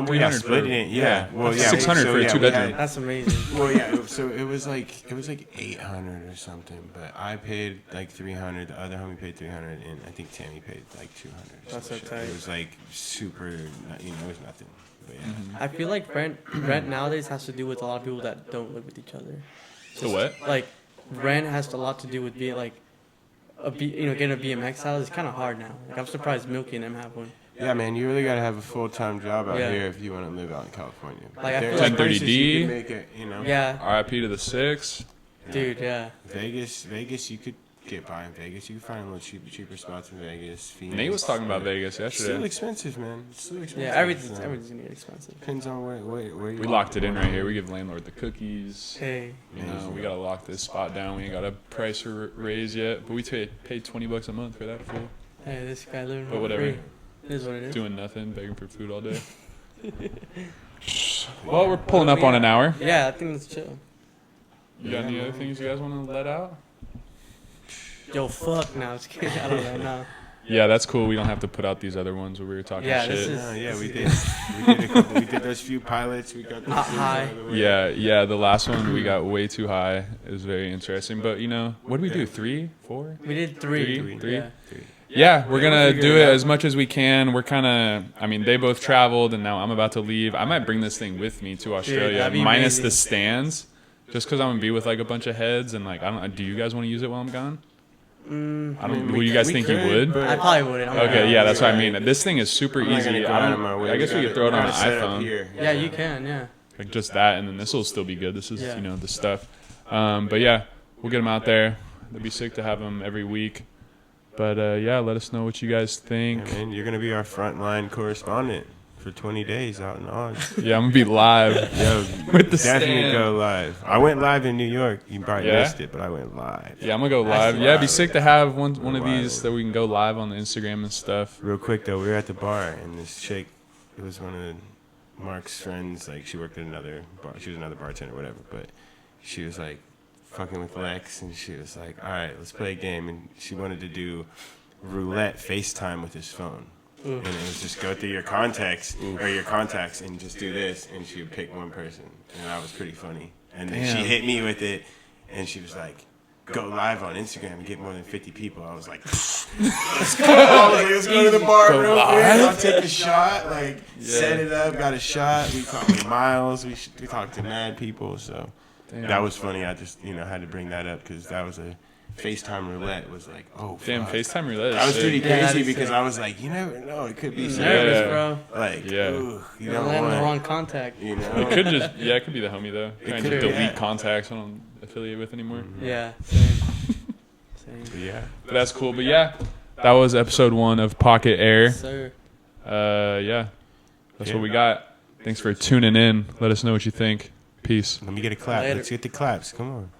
We got split it. Yeah. Well, yeah. 600 for a 2-bedroom. That's amazing. Well, yeah. So it was like 800 or something, but I paid like 300. The other homie paid 300, and I think Tammy paid like 200. That's so tight. It was like super. It was nothing. But yeah. I feel like rent nowadays has to do with a lot of people that don't live with each other. So what? Like, rent has a lot to do with being like, getting a BMX house is kind of hard now. Like, I'm surprised Milky and them have one. Yeah, man, you really gotta have a full-time job out here if you want to live out in California. Like, I feel 1030D. Make it, Yeah. RIP to the 6. Dude, yeah. Vegas, you could get by in Vegas. You can find a little cheaper spots in Vegas. Phoenix. Nate was talking about Vegas yesterday. It's still expensive, man. It's still expensive. Yeah, everything's gonna get expensive. Depends on where you We locked it in right here. We give landlord the cookies. Hey. We gotta lock this spot down. We ain't got a price raise yet, but we paid $20 a month for that fool. Hey, this guy living But whatever. free. It is what it is. Doing nothing, begging for food all day. Well, we're pulling up on an hour. Yeah, I think that's chill. You got any other things you guys want to let out? Yo, fuck now. Just kidding. I don't know now. Yeah, that's cool. We don't have to put out these other ones where we were talking shit. We did a couple. We did those few pilots. We got those high. Yeah. The last one we got way too high. It was very interesting. But what did we do? 3, 4? We did 3. Three. Yeah, we're going to do it as much as we can. We're kind of, they both traveled, and now I'm about to leave. I might bring this thing with me to Australia, minus the stands, just because I'm going to be with, like, a bunch of heads. And, like, do you guys want to use it while I'm gone? Would you guys think you would? I probably wouldn't. Okay, yeah, that's what I mean. This thing is super easy. I guess we could throw it on an iPhone. Yeah, you can, yeah. Like just that, and then this will still be good. This is, the stuff. But yeah, we'll get them out there. It'd be sick to have them every week. But let us know what you guys think. Yeah, man, you're going to be our frontline correspondent for 20 days out in Oz. Yeah, I'm going to be live. With the definitely stand. Go live. I went live in New York. You probably missed it, but I went live. Yeah, I'm going to go live. Yeah, it'd be sick to have one of these that we can go live on the Instagram and stuff. Real quick, though, we were at the bar, and this chick, it was one of Mark's friends. Like, she worked at another bar. She was another bartender or whatever, but she was, like, fucking with Lex, and she was like, all right, let's play a game. And she wanted to do roulette FaceTime with his phone. And it was just go through your contacts and just do this, and she would pick one person, and that was pretty funny. And then she hit me with it, and she was like, go live on Instagram and get more than 50 people. I was like, let's go. I was like, let's go to the bar real quick. I'll take a shot, set it up, got a shot. We talked to Miles, we talked to mad people, so that was funny. I just had to bring that up because that was a FaceTime roulette was like, oh, damn, fuck. FaceTime roulette. That was pretty crazy because I was like, you never know, it could be nervous, bro. Like, ooh, you don't land want the wrong contact. It could it could be the homie though. Trying to delete contacts I don't affiliate with anymore. Yeah, same. But yeah, but that's cool. But yeah, that was episode 1 of Pocket Air. Yes, sir. That's what we got. Thanks for tuning in. Let us know what you think. Peace. Let me get a clap. Later. Let's get the claps. Come on.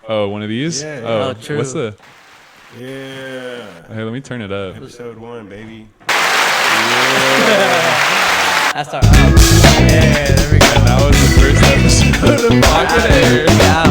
Oh, one of these? Yeah. Oh, true. What's the? Yeah. Hey, let me turn it up. Episode 1, baby. That's our. Yeah, there we go. And that was the first episode of Pocket Air. Yeah.